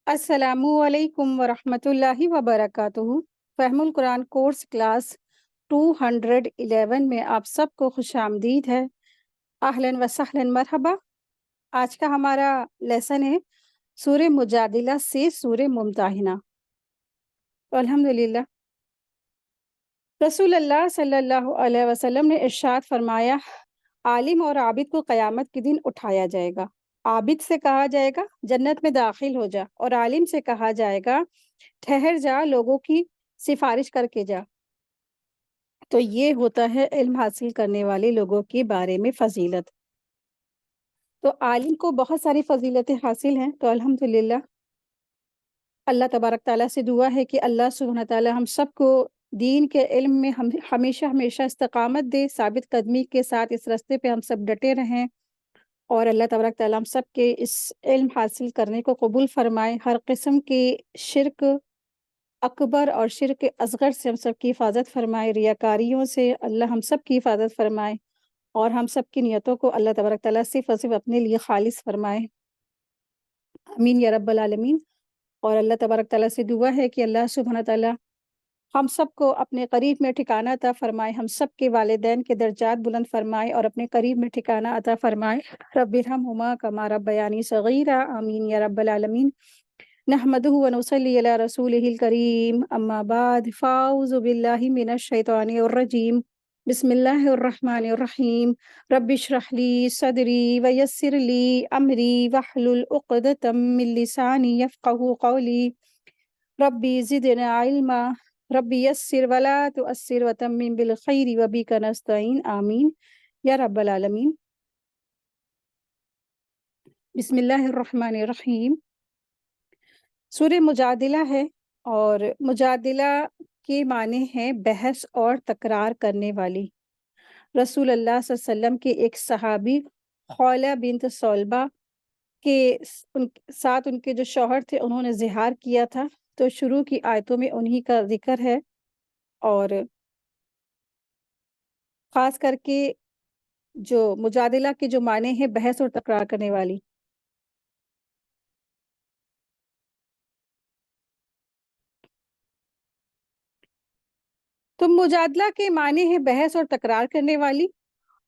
السلام علیکم ورحمۃ اللہ وبرکاتہ۔ فہم القرآن کورس کلاس 211 میں آپ سب کو خوش آمدید ہے۔ اہلاً و سہلاً مرحبا۔ آج کا ہمارا لیسن ہے سورہ مجادلہ سے سورہ ممتحنہ۔ تو الحمدللہ رسول اللہ صلی اللہ علیہ وسلم نے ارشاد فرمایا، عالم اور عابد کو قیامت کے دن اٹھایا جائے گا۔ عابد سے کہا جائے گا جنت میں داخل ہو جا، اور عالم سے کہا جائے گا ٹھہر جا، لوگوں کی سفارش کر کے جا۔ تو یہ ہوتا ہے علم حاصل کرنے والے لوگوں کے بارے میں فضیلت۔ تو عالم کو بہت ساری فضیلتیں حاصل ہیں، تو الحمدللہ اللہ تبارک تعالیٰ سے دعا ہے کہ اللہ سبحانہ تعالیٰ ہم سب کو دین کے علم میں ہمیشہ ہمیشہ استقامت دے، ثابت قدمی کے ساتھ اس راستے پہ ہم سب ڈٹے رہیں، اور اللہ تبارک تعالیٰ ہم سب کے اس علم حاصل کرنے کو قبول فرمائے۔ ہر قسم کے شرک اکبر اور شرک اصغر سے ہم سب کی حفاظت فرمائے، ریاکاریوں سے اللہ ہم سب کی حفاظت فرمائے، اور ہم سب کی نیتوں کو اللہ تبارک تعالیٰ صرف اور صرف اپنے لیے خالص فرمائے، آمین یا رب العالمین۔ اور اللہ تبارک تعالیٰ سے دعا ہے کہ اللہ سبحانہ تعالیٰ ہم سب کو اپنے قریب میں ٹھکانہ عطا فرمائے، ہم سب کے والدین کے درجات بلند فرمائے، اور اپنے قریب میں ٹھکانہ عطا فرمائے۔ رب ارحمہما کما ربیانی صغیرا، آمین یا رب العالمین۔ نحمدہ ونصلی علی رسولہ الکریم، اما بعد فاعوذ باللہ من الشیطان الرجیم، بسم اللہ الرحمن الرحیم۔ رب اشرح لی صدری ویسر لی امری واحلل عقدۃ من لسانی یفقہوا قولی، ربی زدنا علما، ربی یسر ولا تؤثر وتمم بالخیر وبک نستعین، آمین یا رب العالمین۔ بسم اللہ الرحمن الرحیم۔ سورہ مجادلہ ہے، اور مجادلہ کے معنی ہیں بحث اور تکرار کرنے والی۔ رسول اللہ صلی اللہ علیہ وسلم کے ایک صحابی خولہ بنت صلبہ کے ساتھ ان کے جو شوہر تھے انہوں نے زہار کیا تھا، تو شروع کی آیتوں میں انہی کا ذکر ہے، اور خاص کر کے جو مجادلہ کے جو معنی ہیں بحث اور تکرار کرنے والی۔ تو مجادلہ کے معنی ہے بحث اور تکرار کرنے والی،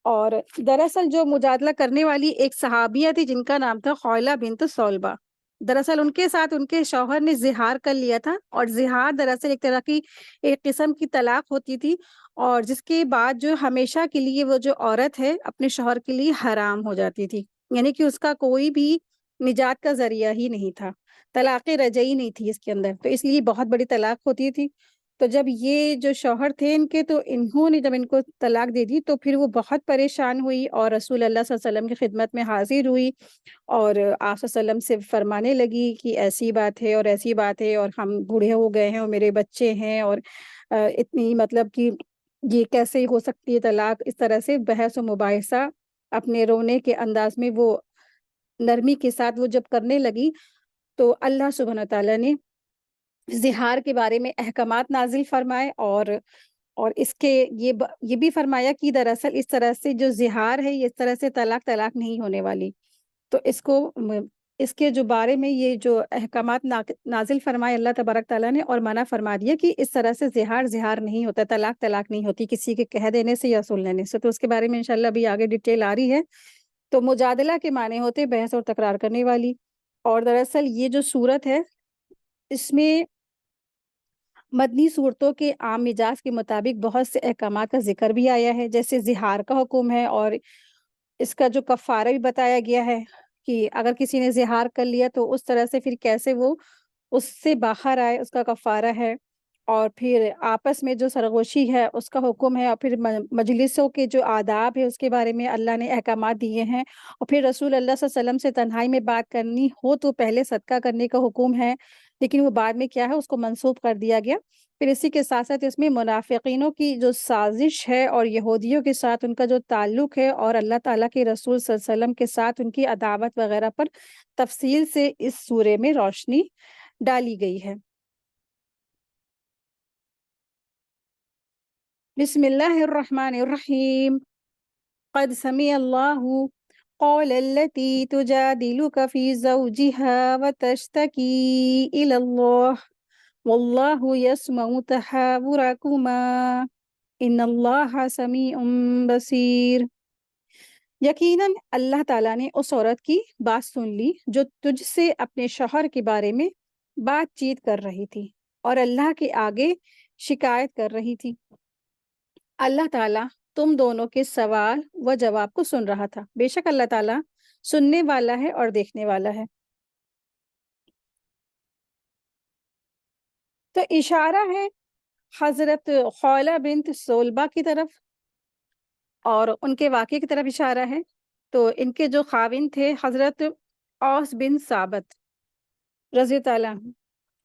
اور دراصل جو مجادلہ کرنے والی ایک صحابیہ تھی جن کا نام تھا خولہ بنت صلبہ۔ دراصل ان کے ساتھ ان کے شوہر نے زہار کر لیا تھا، اور زہار دراصل ایک طرح کی ایک قسم کی طلاق ہوتی تھی، اور جس کے بعد جو ہمیشہ کے لیے وہ جو عورت ہے اپنے شوہر کے لیے حرام ہو جاتی تھی، یعنی کہ اس کا کوئی بھی نجات کا ذریعہ ہی نہیں تھا، طلاق رجعی نہیں تھی اس کے اندر، تو اس لیے بہت بڑی طلاق ہوتی تھی۔ تو جب یہ جو شوہر تھے ان کے، تو انہوں نے جب ان کو طلاق دے دی تو پھر وہ بہت پریشان ہوئی، اور رسول اللہ صلی اللہ علیہ وسلم کی خدمت میں حاضر ہوئی، اور آپ صلی اللہ علیہ وسلم سے فرمانے لگی کہ ایسی بات ہے اور ایسی بات ہے، اور ہم بوڑھے ہو گئے ہیں اور میرے بچے ہیں، اور اتنی مطلب کہ یہ کیسے ہو سکتی ہے طلاق، اس طرح سے بحث و مباحثہ اپنے رونے کے انداز میں وہ نرمی کے ساتھ وہ جب کرنے لگی، تو اللہ سبحانہ تعالیٰ نے زہار کے بارے میں احکامات نازل فرمائے، اور اس کے یہ بھی فرمایا کہ دراصل اس طرح سے جو زہار ہے یہ اس طرح سے طلاق نہیں ہونے والی۔ تو اس کے جو بارے میں یہ جو احکامات نازل فرمائے اللہ تبارک تعالیٰ نے، اور منع فرما دیا کہ اس طرح سے زہار نہیں ہوتا، طلاق نہیں ہوتی کسی کے کہہ دینے سے یا سن لینے سے۔ تو اس کے بارے میں انشاءاللہ ابھی آگے ڈیٹیل آ رہی ہے۔ تو مجادلہ کے معنی ہوتے بحث اور تکرار کرنے والی، اور دراصل یہ جو صورت ہے اس میں مدنی صورتوں کے عام مزاج کے مطابق بہت سے احکامات کا ذکر بھی آیا ہے، جیسے زہار کا حکم ہے، اور اس کا جو کفارہ بھی بتایا گیا ہے کہ اگر کسی نے زہار کر لیا تو اس طرح سے پھر کیسے وہ اس سے باہر آئے، اس کا کفارہ ہے، اور پھر آپس میں جو سرگوشی ہے اس کا حکم ہے، اور پھر مجلسوں کے جو آداب ہے اس کے بارے میں اللہ نے احکامات دیے ہیں، اور پھر رسول اللہ صلی اللہ علیہ وسلم سے تنہائی میں بات کرنی ہو تو پہلے صدقہ کرنے کا حکم ہے، لیکن وہ بعد میں کیا ہے اس کو منسوخ کر دیا گیا۔ پھر اسی کے ساتھ ساتھ اس میں منافقینوں کی جو سازش ہے اور یہودیوں کے ساتھ ان کا جو تعلق ہے، اور اللہ تعالیٰ کے رسول صلی اللہ علیہ وسلم کے ساتھ ان کی عداوت وغیرہ پر تفصیل سے اس سورے میں روشنی ڈالی گئی ہے۔ بسم اللہ الرحمن الرحیم۔ قد سمع اللہ قال التي تجادلك في زوجها وتشتكي إلى الله والله يسمع تحاوركما إن الله سميع بصير۔ یقیناً اللہ تعالیٰ نے اس عورت کی بات سن لی جو تجھ سے اپنے شوہر کے بارے میں بات چیت کر رہی تھی اور اللہ کے آگے شکایت کر رہی تھی۔ اللہ تعالیٰ تم دونوں کے سوال و جواب کو سن رہا تھا، بے شک اللہ تعالیٰ سننے والا ہے اور دیکھنے والا ہے۔ تو اشارہ ہے حضرت خولہ بنت سولبہ کی طرف اور ان کے واقعے کی طرف اشارہ ہے۔ تو ان کے جو خاوند تھے حضرت اوس بن ثابت رضی تعالیٰ عنہ،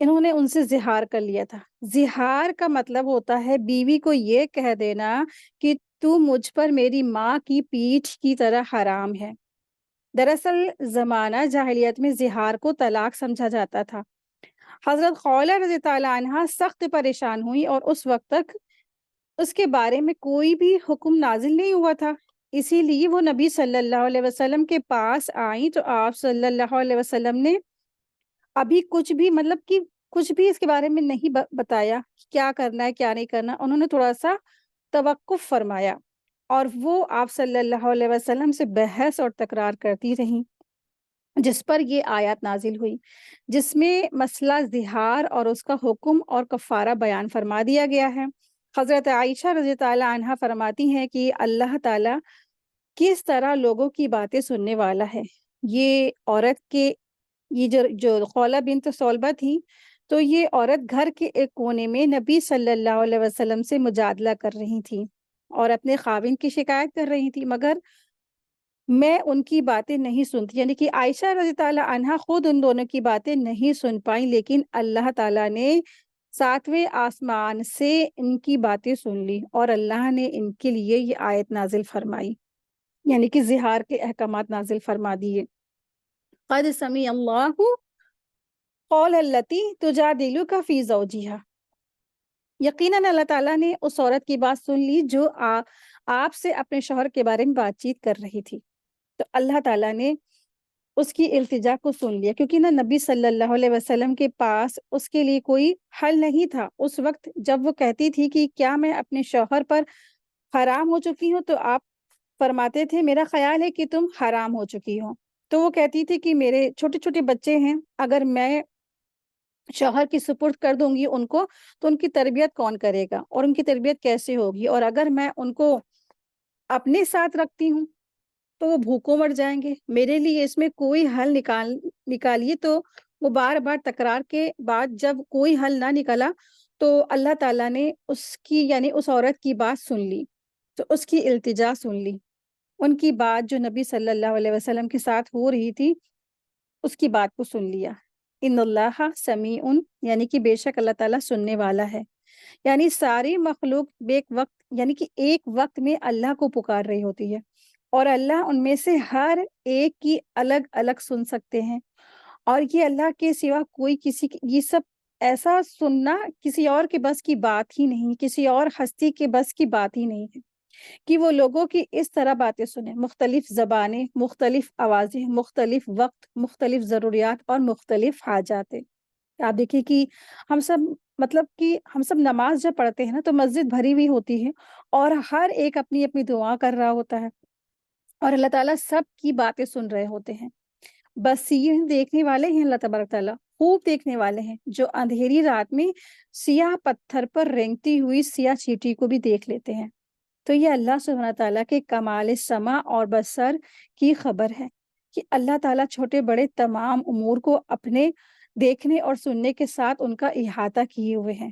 انہوں نے ان سے زہار کر لیا تھا۔ زہار کا مطلب ہوتا ہے بیوی کو یہ کہہ دینا کہ تو مجھ پر میری ماں کی پیٹھ کی طرح حرام ہے۔ دراصل زمانہ جاہلیت میں زہار کو طلاق سمجھا جاتا تھا۔ حضرت خولہ رضی تعالیٰ عنہ سخت پریشان ہوئی اور اس وقت تک اس کے بارے میں کوئی بھی حکم نازل نہیں ہوا تھا، اسی لیے وہ نبی صلی اللہ علیہ وسلم کے پاس آئیں تو آپ صلی اللہ علیہ وسلم نے ابھی کچھ بھی مطلب کہ کچھ بھی اس کے بارے میں نہیں بتایا کیا کرنا ہے کیا نہیں کرنا۔ انہوں نے تھوڑا سا توقف فرمایا اور وہ آپ صلی اللہ علیہ وسلم سے بحث اور تکرار کرتی رہیں، جس پر یہ آیات نازل ہوئی جس میں مسئلہ زہار اور اس کا حکم اور کفارہ بیان فرما دیا گیا ہے۔ حضرت عائشہ رضی تعالیٰ عنہا فرماتی ہیں کہ اللہ تعالیٰ کس طرح لوگوں کی باتیں سننے والا ہے۔ یہ عورت کے یہ جو خولہ بنت سولبہ تھی تو یہ عورت گھر کے ایک کونے میں نبی صلی اللہ علیہ وسلم سے مجادلہ کر رہی تھی اور اپنے خاوند کی شکایت کر رہی تھی، مگر میں ان کی باتیں نہیں سنتی، یعنی کہ عائشہ رضی تعالیٰ عنہا خود ان دونوں کی باتیں نہیں سن پائیں، لیکن اللہ تعالیٰ نے 7ویں آسمان سے ان کی باتیں سن لی اور اللہ نے ان کے لیے یہ آیت نازل فرمائی، یعنی کہ زہار کے احکامات نازل فرما دیے۔ قد سمع اللہ قول التی تجادلک فی زوجہا، یقیناً اللہ تعالیٰ نے اس عورت کی بات سن لی جو آپ سے اپنے شوہر کے بارے میں بات چیت کر رہی تھی۔ تو اللہ تعالیٰ نے اس کی التجا کو سن لیا، کیونکہ نا نبی صلی اللہ علیہ وسلم کے پاس اس کے لیے کوئی حل نہیں تھا اس وقت جب وہ کہتی تھی کہ کیا میں اپنے شوہر پر حرام ہو چکی ہوں، تو آپ فرماتے تھے میرا خیال ہے کہ تم حرام ہو چکی ہو۔ تو وہ کہتی تھی کہ میرے چھوٹے چھوٹے بچے ہیں، اگر میں شوہر کی سپرد کر دوں گی ان کو تو ان کی تربیت کون کرے گا اور ان کی تربیت کیسے ہوگی، اور اگر میں ان کو اپنے ساتھ رکھتی ہوں تو وہ بھوکوں مر جائیں گے، میرے لیے اس میں کوئی حل نکالیے۔ تو وہ بار بار تکرار کے بعد جب کوئی حل نہ نکلا تو اللہ تعالیٰ نے اس کی یعنی اس عورت کی بات سن لی، تو اس کی التجا سن لی، ان کی بات جو نبی صلی اللہ علیہ وسلم کے ساتھ ہو رہی تھی اس کی بات کو سن لیا۔ ان اللہ سمیع، یعنی کہ بے شک اللہ تعالیٰ سننے والا ہے، یعنی ساری مخلوق یعنی کہ ایک وقت میں اللہ کو پکار رہی ہوتی ہے اور اللہ ان میں سے ہر ایک کی الگ الگ سن سکتے ہیں، اور یہ اللہ کے سوا کوئی کسی یہ سب ایسا سننا کسی اور کے بس کی بات ہی نہیں، کسی اور ہستی کے بس کی بات ہی نہیں ہے کہ وہ لوگوں کی اس طرح باتیں سنیں، مختلف زبانیں، مختلف آوازیں، مختلف وقت، مختلف ضروریات اور مختلف حاجات۔ آپ دیکھیں کہ ہم سب مطلب کہ ہم سب نماز جب پڑھتے ہیں نا تو مسجد بھری ہوئی ہوتی ہے اور ہر ایک اپنی اپنی دعا کر رہا ہوتا ہے اور اللہ تعالیٰ سب کی باتیں سن رہے ہوتے ہیں۔ بس یہ دیکھنے والے ہیں اللہ تبارک تعالیٰ، خوب دیکھنے والے ہیں جو اندھیری رات میں سیاہ پتھر پر رینگتی ہوئی سیاہ چیٹی کو بھی دیکھ لیتے ہیں۔ تو یہ اللہ سبحانہ تعالیٰ کے کمال سمع اور بصر کی خبر ہے کہ اللہ تعالیٰ چھوٹے بڑے تمام امور کو اپنے دیکھنے اور سننے کے ساتھ ان کا احاطہ کیے ہوئے ہیں،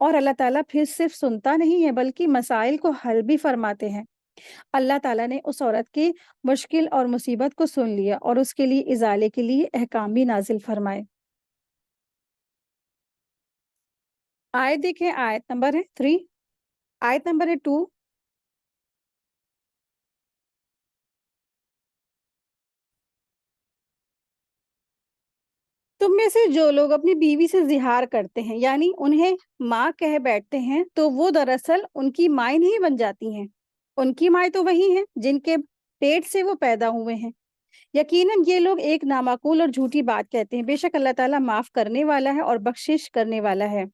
اور اللہ تعالیٰ پھر صرف سنتا نہیں ہے بلکہ مسائل کو حل بھی فرماتے ہیں۔ اللہ تعالیٰ نے اس عورت کی مشکل اور مصیبت کو سن لیا اور اس کے لیے ازالے کے لیے احکام بھی نازل فرمائے۔ آیت دیکھیں، آیت نمبر ہے 3، آیت نمبر ہے 2۔ تم میں سے جو لوگ اپنی بیوی سے زہار کرتے ہیں یعنی انہیں ماں کہہ بیٹھتے ہیں تو وہ دراصل ان کی مائیں نہیں بن جاتی ہیں، ان کی مائیں تو وہی ہیں جن کے پیٹ سے وہ پیدا ہوئے ہیں، یقیناً یہ لوگ ایک نامعقول اور جھوٹی بات کہتے ہیں، بے شک اللہ تعالیٰ معاف کرنے والا ہے اور بخشش کرنے والا ہے۔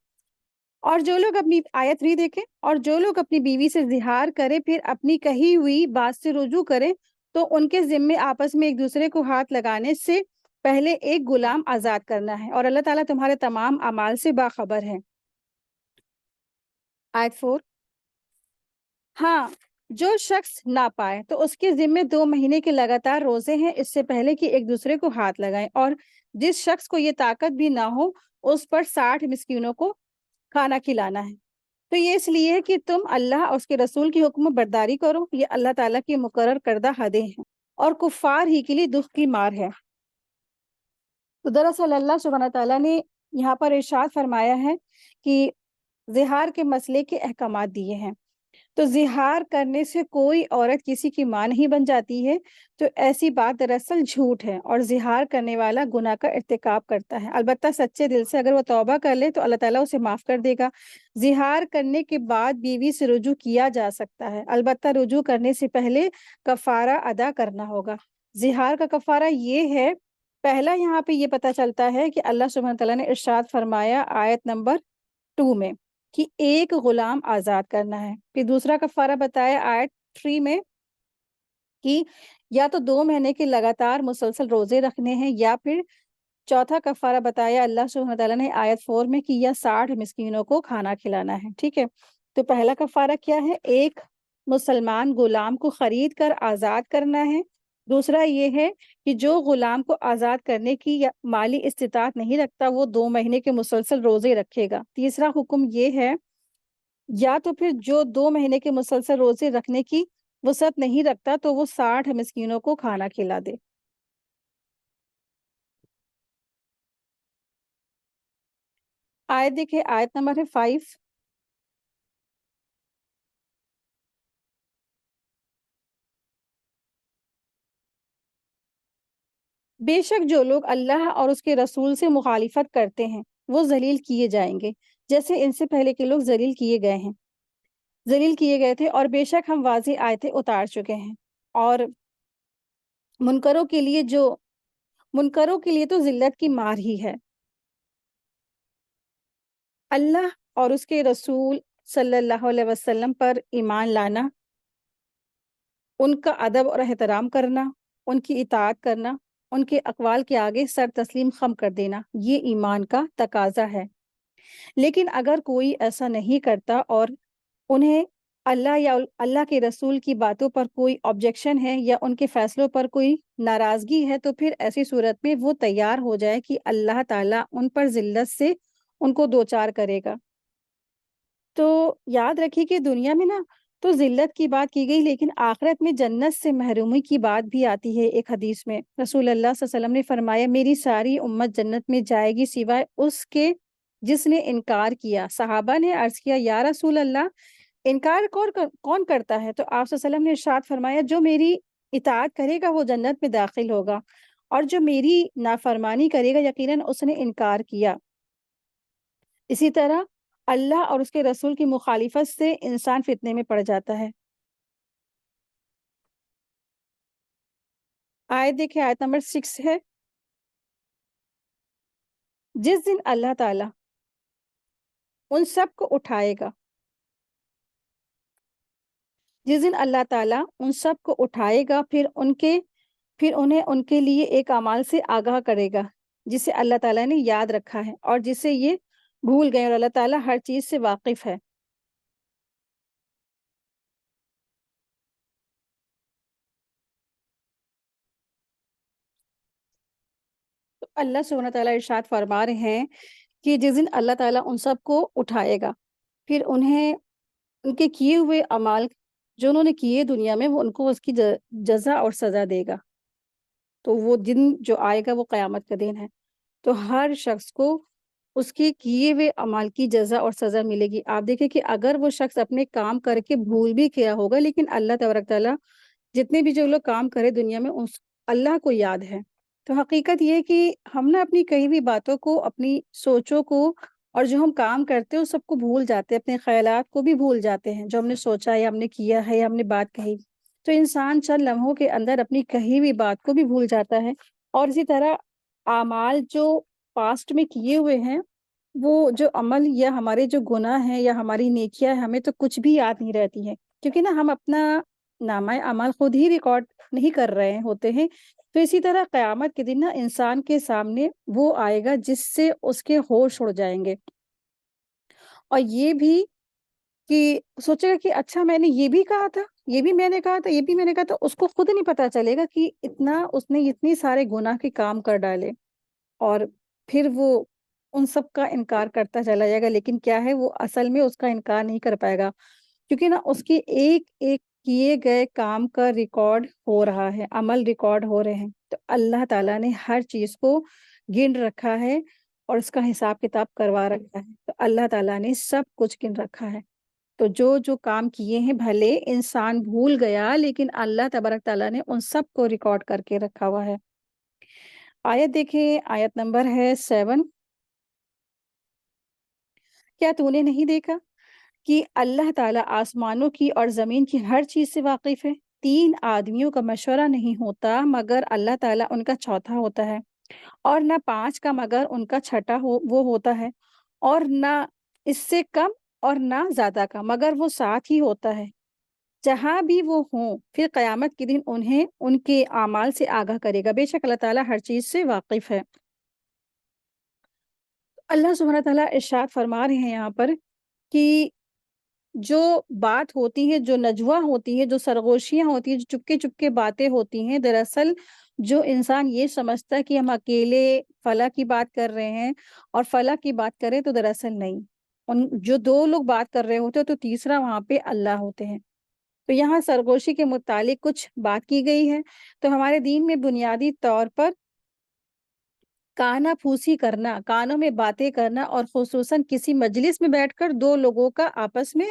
اور جو لوگ اپنی آیت 3 دیکھیں، اور جو لوگ اپنی بیوی سے زہار کرے پھر اپنی کہی ہوئی بات سے رجوع کرے تو ان کے ذمے آپس میں ایک دوسرے کو ہاتھ لگانے سے پہلے ایک غلام آزاد کرنا ہے، اور اللہ تعالیٰ تمہارے تمام اعمال سے باخبر ہے۔ آیت 4، ہاں، جو شخص نہ پائے تو اس کے ذمے 2 مہینے کے لگاتار روزے ہیں، اس سے پہلے کہ ایک دوسرے کو ہاتھ لگائیں، اور جس شخص کو یہ طاقت بھی نہ ہو اس پر 60 مسکینوں کو کھانا کھلانا ہے۔ تو یہ اس لیے ہے کہ تم اللہ اور اس کے رسول کی حکم برداری کرو، یہ اللہ تعالیٰ کی مقرر کردہ حدیں ہیں اور کفار ہی کے لیے دکھ کی مار ہے۔ تو دراصل اللہ سبحانہ تعالیٰ نے یہاں پر ارشاد فرمایا ہے کہ زہار کے مسئلے کے احکامات دیے ہیں۔ تو زہار کرنے سے کوئی عورت کسی کی ماں نہیں بن جاتی ہے، تو ایسی بات دراصل جھوٹ ہے، اور زہار کرنے والا گناہ کا ارتکاب کرتا ہے۔ البتہ سچے دل سے اگر وہ توبہ کر لے تو اللہ تعالیٰ اسے معاف کر دے گا۔ زہار کرنے کے بعد بیوی سے رجوع کیا جا سکتا ہے، البتہ رجوع کرنے سے پہلے کفارہ ادا کرنا ہوگا۔ زہار کا کفارہ یہ ہے، پہلا یہاں پہ یہ پتہ چلتا ہے کہ اللہ سبحانہ تعالیٰ نے ارشاد فرمایا آیت نمبر 2 میں کہ ایک غلام آزاد کرنا ہے۔ پھر دوسرا کفارہ بتایا آیت 3 میں کہ یا تو 2 مہینے کے لگاتار مسلسل روزے رکھنے ہیں، یا پھر چوتھا کفارہ بتایا اللہ سبحانہ تعالیٰ نے آیت 4 میں کہ یا 60 مسکینوں کو کھانا کھلانا ہے۔ ٹھیک ہے، تو پہلا کفارہ کیا ہے؟ ایک مسلمان غلام کو خرید کر آزاد کرنا ہے۔ دوسرا یہ ہے کہ جو غلام کو آزاد کرنے کی یا مالی استطاعت نہیں رکھتا وہ 2 مہینے کے مسلسل روزے رکھے گا۔ تیسرا حکم یہ ہے، یا تو پھر جو 2 مہینے کے مسلسل روزے رکھنے کی وسعت نہیں رکھتا تو وہ 60 مسکینوں کو کھانا کھلا دے۔ آیت دیکھیں، آیت نمبر ہے 5۔ بے شک جو لوگ اللہ اور اس کے رسول سے مخالفت کرتے ہیں وہ ذلیل کیے جائیں گے، جیسے ان سے پہلے کے لوگ ذلیل کیے گئے تھے، اور بے شک ہم واضح آیتیں اتار چکے ہیں۔ اور منکروں کے لیے تو ذلت کی مار ہی ہے۔ اللہ اور اس کے رسول صلی اللہ علیہ وسلم پر ایمان لانا، ان کا ادب اور احترام کرنا، ان کی اطاعت کرنا، ان کے اقوال کے آگے سر تسلیم خم کر دینا، یہ ایمان کا تقاضا ہے۔ لیکن اگر کوئی ایسا نہیں کرتا اور انہیں اللہ یا اللہ کے رسول کی باتوں پر کوئی آبجیکشن ہے یا ان کے فیصلوں پر کوئی ناراضگی ہے تو پھر ایسی صورت میں وہ تیار ہو جائے کہ اللہ تعالیٰ ان پر ذلت سے ان کو دوچار کرے گا۔ تو یاد رکھیے کہ دنیا میں نا تو ذلت کی بات کی گئی، لیکن آخرت میں جنت سے محرومی کی بات بھی آتی ہے۔ ایک حدیث میں رسول اللہ صلی اللہ علیہ وسلم نے فرمایا میری ساری امت جنت میں جائے گی سوائے اس کے جس نے انکار کیا۔ صحابہ نے عرض کیا یا رسول اللہ، انکار کون کرتا ہے؟ تو آپ صلی اللہ علیہ وسلم نے ارشاد فرمایا جو میری اطاعت کرے گا وہ جنت میں داخل ہوگا، اور جو میری نافرمانی کرے گا یقیناً اس نے انکار کیا۔ اسی طرح اللہ اور اس کے رسول کی مخالفت سے انسان فتنے میں پڑ جاتا ہے۔ آیت دیکھیں، آیت نمبر 6 ہے، جس دن اللہ تعالیٰ ان سب کو اٹھائے گا، جس دن اللہ تعالیٰ ان سب کو اٹھائے گا پھر انہیں ان کے لیے ایک اعمال سے آگاہ کرے گا جسے اللہ تعالیٰ نے یاد رکھا ہے اور جسے یہ بھول گئے، اور اللہ تعالیٰ ہر چیز سے واقف ہے۔ تو اللہ سبحانہ تعالیٰ ارشاد فرما رہے ہیں کہ جس دن اللہ تعالیٰ ان سب کو اٹھائے گا پھر انہیں ان کے کیے ہوئے اعمال جو انہوں نے کیے دنیا میں وہ ان کو اس کی جزا اور سزا دے گا۔ تو وہ دن جو آئے گا وہ قیامت کا دن ہے، تو ہر شخص کو اس کے کیے ہوئے اعمال کی جزا اور سزا ملے گی۔ آپ دیکھیں کہ اگر وہ شخص اپنے کام کر کے بھول بھی کیا ہوگا لیکن اللہ تبارک تعالیٰ جتنے بھی جو لوگ کام کرے دنیا میں اس اللہ کو یاد ہے۔ تو حقیقت یہ ہے کہ ہم نے اپنی کئی بھی باتوں کو، اپنی سوچوں کو، اور جو ہم کام کرتے ہیں اس سب کو بھول جاتے ہیں، اپنے خیالات کو بھی بھول جاتے ہیں، جو ہم نے سوچا ہے یا ہم نے کیا ہے یا ہم نے بات کہی۔ تو انسان چند لمحوں کے اندر اپنی کہی ہوئی بات کو بھی بھول جاتا ہے، اور اسی طرح اعمال جو پاسٹ میں کیے ہوئے ہیں، وہ جو عمل یا ہمارے جو گناہ ہیں یا ہماری نیکیاں ہیں، ہمیں تو کچھ بھی یاد نہیں رہتی ہیں، کیونکہ نا ہم اپنا نامہ اعمال خود ہی ریکارڈ نہیں کر رہے ہوتے ہیں۔ تو اسی طرح قیامت کے دن نا انسان کے سامنے وہ آئے گا جس سے اس کے ہوش اڑ جائیں گے، اور یہ بھی کہ سوچے گا کہ اچھا میں نے یہ بھی کہا تھا، یہ بھی میں نے کہا تھا، یہ بھی میں نے کہا تھا، اس کو خود نہیں پتا چلے گا کہ اتنا اس نے اتنی سارے گناہ کے کام کر ڈالے، اور پھر وہ ان سب کا انکار کرتا چلا جائے گا، لیکن کیا ہے وہ اصل میں اس کا انکار نہیں کر پائے گا، کیونکہ نا اس کے ایک ایک کیے گئے کام کا ریکارڈ ہو رہا ہے، عمل ریکارڈ ہو رہے ہیں۔ تو اللہ تعالیٰ نے ہر چیز کو گن رکھا ہے اور اس کا حساب کتاب کروا رکھا ہے، تو اللہ تعالیٰ نے سب کچھ گن رکھا ہے۔ تو جو جو کام کیے ہیں بھلے انسان بھول گیا، لیکن اللہ تبارک تعالیٰ نے ان سب کو ریکارڈ کر کے رکھا ہوا ہے۔ آیت دیکھیں، آیت نمبر ہے 7۔ کیا تو نے نہیں دیکھا کہ اللہ تعالیٰ آسمانوں کی اور زمین کی ہر چیز سے واقف ہے؟ 3 آدمیوں کا مشورہ نہیں ہوتا مگر اللہ تعالیٰ ان کا چوتھا ہوتا ہے، اور نہ 5 کا مگر ان کا چھٹا وہ ہوتا ہے، اور نہ اس سے کم اور نہ زیادہ کا مگر وہ ساتھ ہی ہوتا ہے، جہاں بھی وہ ہوں پھر قیامت کے دن انہیں ان کے اعمال سے آگاہ کرے گا، بے شک اللہ تعالیٰ ہر چیز سے واقف ہے۔ اللہ سبحانہ تعالیٰ ارشاد فرما رہے ہیں یہاں پر کہ جو بات ہوتی ہے، جو نجوہ ہوتی ہے، جو سرگوشیاں ہوتی ہیں، جو چپکے چپکے باتیں ہوتی ہیں، دراصل جو انسان یہ سمجھتا ہے کہ ہم اکیلے فلاں کی بات کر رہے ہیں اور فلاں کی بات کریں، تو دراصل نہیں، ان جو 2 لوگ بات کر رہے ہوتے ہیں تو تیسرا وہاں پہ اللہ ہوتے ہیں۔ تو یہاں سرگوشی کے متعلق کچھ بات کی گئی ہے۔ تو ہمارے دین میں بنیادی طور پر کانا پھوسی کرنا، کانوں میں باتیں کرنا، اور خصوصاً کسی مجلس میں بیٹھ کر 2 لوگوں کا آپس میں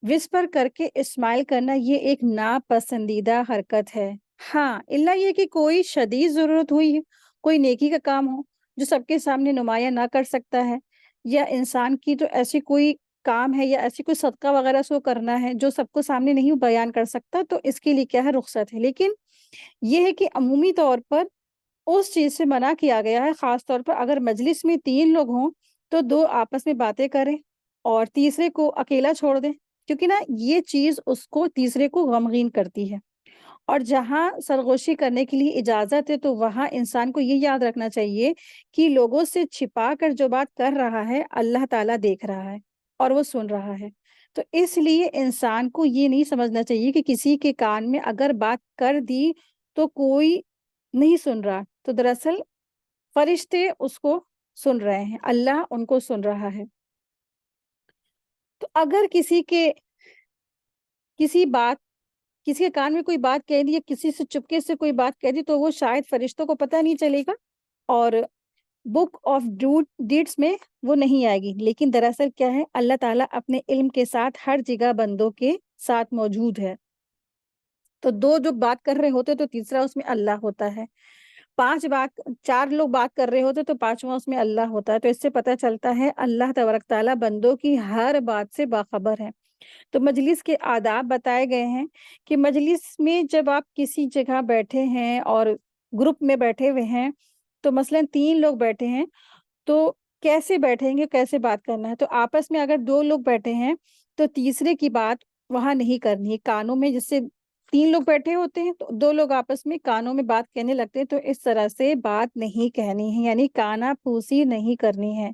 وسپر کر کے اسمائل کرنا، یہ ایک ناپسندیدہ حرکت ہے۔ ہاں، الا یہ کہ کوئی شدید ضرورت ہوئی ہے، کوئی نیکی کا کام ہو جو سب کے سامنے نمایاں نہ کر سکتا ہے، یا انسان کی تو ایسی کوئی کام ہے یا ایسی کوئی صدقہ وغیرہ سو کرنا ہے جو سب کو سامنے نہیں بیان کر سکتا، تو اس کے لیے کیا ہے، رخصت ہے۔ لیکن یہ ہے کہ عمومی طور پر اس چیز سے منع کیا گیا ہے، خاص طور پر اگر مجلس میں 3 لوگ ہوں تو 2 آپس میں باتیں کریں اور تیسرے کو اکیلا چھوڑ دیں، کیونکہ نا یہ چیز اس کو تیسرے کو غمگین کرتی ہے۔ اور جہاں سرگوشی کرنے کے لیے اجازت ہے تو وہاں انسان کو یہ یاد رکھنا چاہیے کہ لوگوں سے چھپا کر جو بات کر رہا ہے اللہ تعالیٰ دیکھ رہا ہے اور وہ سن رہا ہے۔ تو اس لیے انسان کو یہ نہیں سمجھنا چاہیے کہ کسی کے کان میں اگر بات کر دی تو کوئی نہیں سن رہا، تو دراصل فرشتے اس کو سن رہے ہیں، اللہ ان کو سن رہا ہے۔ تو اگر کسی کے کان میں کوئی بات کہہ دی یا کسی سے چپکے سے کوئی بات کہہ دی تو وہ شاید فرشتوں کو پتہ نہیں چلے گا اور بک آف ڈیڈس میں وہ نہیں آئے گی، لیکن دراصل کیا ہے، اللہ تعالیٰ اپنے علم کے ساتھ ہر جگہ بندوں کے ساتھ موجود ہے۔ تو 2 جو بات کر رہے ہوتے تو تیسرا اس میں اللہ ہوتا ہے، 4 لوگ بات کر رہے ہوتے تو 5واں اس میں اللہ ہوتا ہے۔ تو اس سے پتہ چلتا ہے اللہ تبارک تعالیٰ بندوں کی ہر بات سے باخبر ہے۔ تو مجلس کے آداب بتائے گئے ہیں کہ مجلس میں جب آپ کسی جگہ بیٹھے ہیں اور گروپ میں بیٹھے ہوئے ہیں، تو مثلاً 3 لوگ بیٹھے ہیں، تو کیسے بیٹھیں گے، کیسے بات کرنا ہے؟ تو آپس میں اگر 2 لوگ بیٹھے ہیں تو تیسرے کی بات وہاں نہیں کرنی ہے، کانوں میں جیسے 3 لوگ بیٹھے ہوتے ہیں تو 2 لوگ آپس میں کانوں میں بات کہنے لگتے ہیں، تو اس طرح سے بات نہیں کہنی ہے، یعنی کانا پھوسی نہیں کرنی ہے۔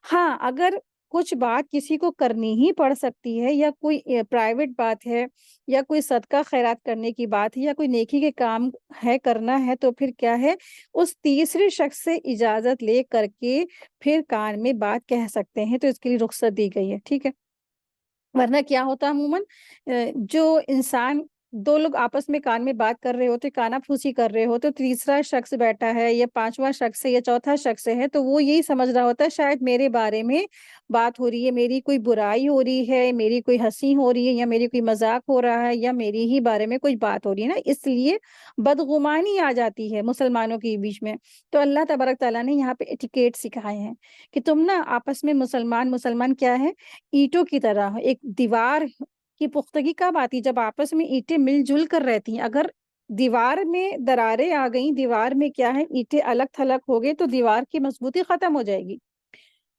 ہاں، اگر کچھ بات کسی کو کرنی ہی پڑ سکتی ہے یا کوئی پرائیویٹ بات ہے یا کوئی صدقہ خیرات کرنے کی بات ہے یا کوئی نیکی کے کام ہے کرنا ہے، تو پھر کیا ہے، اس تیسرے شخص سے اجازت لے کر کے پھر کان میں بات کہہ سکتے ہیں، تو اس کے لیے رخصت دی گئی ہے، ٹھیک ہے۔ ورنہ کیا ہوتا ہے عموماً جو انسان 2 لوگ آپس میں کان میں بات کر رہے ہوتے، کانا پھوسی کر رہے ہوتے، تیسرا شخص بیٹھا ہے یا 5واں شخص ہے یا چوتھا شخص ہے، تو وہ یہی سمجھ رہا ہوتا ہے شاید میرے بارے میں بات ہو رہی ہے، میری کوئی برائی ہو رہی ہے، میری کوئی ہنسی ہو رہی ہے یا میری کوئی مذاق ہو رہا ہے یا میری ہی بارے میں کوئی بات ہو رہی ہے نا، اس لیے بدگمانی آ جاتی ہے مسلمانوں کے بیچ میں۔ تو اللہ تبارک تعالیٰ نے یہاں پہ ایٹیکیٹ سکھائے ہیں کہ تم نا آپس میں مسلمان کیا ہے، اینٹوں کی طرح ایک دیوار کہ پختگی کب آتی؟ جب آپس میں اینٹیں مل جل کر رہتی ہیں. اگر دیوار میں دراریں آ گئیں، دیوار میں کیا ہے، اینٹیں الگ تھلگ ہو گئے تو دیوار کی مضبوطی ختم ہو جائے گی.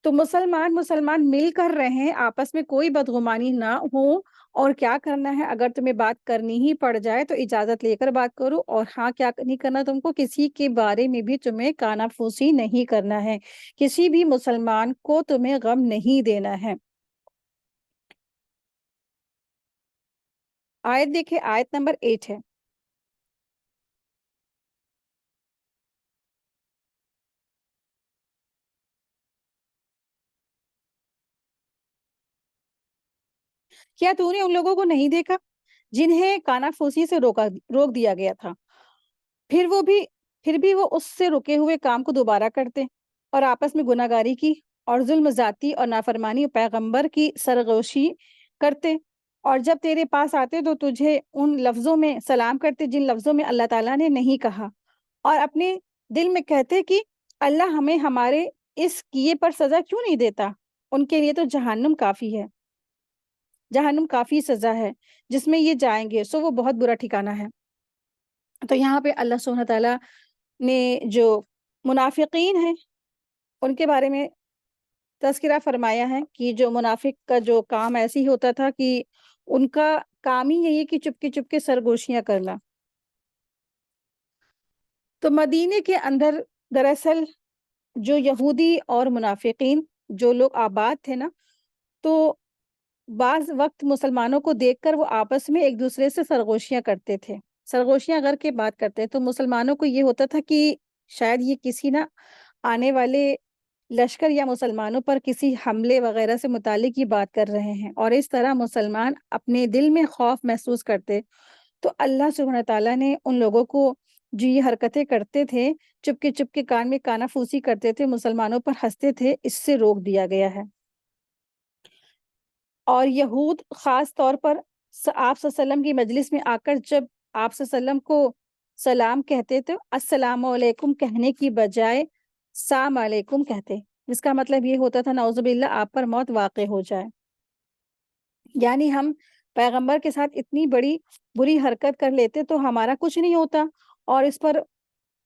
تو مسلمان مل کر رہیں، آپس میں کوئی بدگمانی نہ ہو. اور کیا کرنا ہے، اگر تمہیں بات کرنی ہی پڑ جائے تو اجازت لے کر بات کرو. اور ہاں، کیا نہیں کرنا تم کو، کسی کے بارے میں بھی تمہیں کانافوسی نہیں کرنا ہے. کسی بھی مسلمان کو تمہیں غم نہیں دینا ہے. آیت دیکھیں، آیت نمبر 8 ہے. کیا تو نے ان لوگوں کو نہیں دیکھا جنہیں کانافوسی سے روک دیا گیا تھا؟ پھر وہ بھی پھر بھی وہ اس سے رکے ہوئے کام کو دوبارہ کرتے اور آپس میں گناہگاری کی اور ظلم ذاتی اور نافرمانی پیغمبر کی سرغوشی کرتے. اور جب تیرے پاس آتے تو تجھے ان لفظوں میں سلام کرتے جن لفظوں میں اللہ تعالیٰ نے نہیں کہا، اور اپنے دل میں کہتے کہ اللہ ہمیں ہمارے اس کیے پر سزا کیوں نہیں دیتا. ان کے لیے تو جہنم کافی ہے، جہنم کافی سزا ہے جس میں یہ جائیں گے، سو وہ بہت برا ٹھکانہ ہے. تو یہاں پہ اللہ سبحانہ تعالیٰ نے جو منافقین ہیں ان کے بارے میں تذکرہ فرمایا ہے کہ جو منافق کا جو کام ایسی ہوتا تھا کہ ان کا کام ہی یہی ہے کہ چپکے چپکے سرگوشیاں کرنا. تو مدینے کے اندر دراصل جو یہودی اور منافقین جو لوگ آباد تھے نا، تو بعض وقت مسلمانوں کو دیکھ کر وہ آپس میں ایک دوسرے سے سرگوشیاں کرتے تھے. سرگوشیاں اگر کے بات کرتے تو مسلمانوں کو یہ ہوتا تھا کہ شاید یہ کسی نہ آنے والے لشکر یا مسلمانوں پر کسی حملے وغیرہ سے متعلق یہ بات کر رہے ہیں، اور اس طرح مسلمان اپنے دل میں خوف محسوس کرتے. تو اللہ سبحانہ تعالیٰ نے ان لوگوں کو جو یہ حرکتیں کرتے تھے، چپکے چپکے کان میں کانا پھوسی کرتے تھے، مسلمانوں پر ہنستے تھے، اس سے روک دیا گیا ہے. اور یہود خاص طور پر آپ صلی اللہ علیہ وسلم کی مجلس میں آ کر جب آپ صلی اللہ علیہ وسلم کو سلام کہتے تو السلام علیکم کہنے کی بجائے سلام علیکم کہتے، جس کا مطلب یہ ہوتا تھا نعوذ باللہ آپ پر موت واقع ہو جائے. یعنی ہم پیغمبر کے ساتھ اتنی بڑی بری حرکت کر لیتے تو ہمارا کچھ نہیں ہوتا، اور اس پر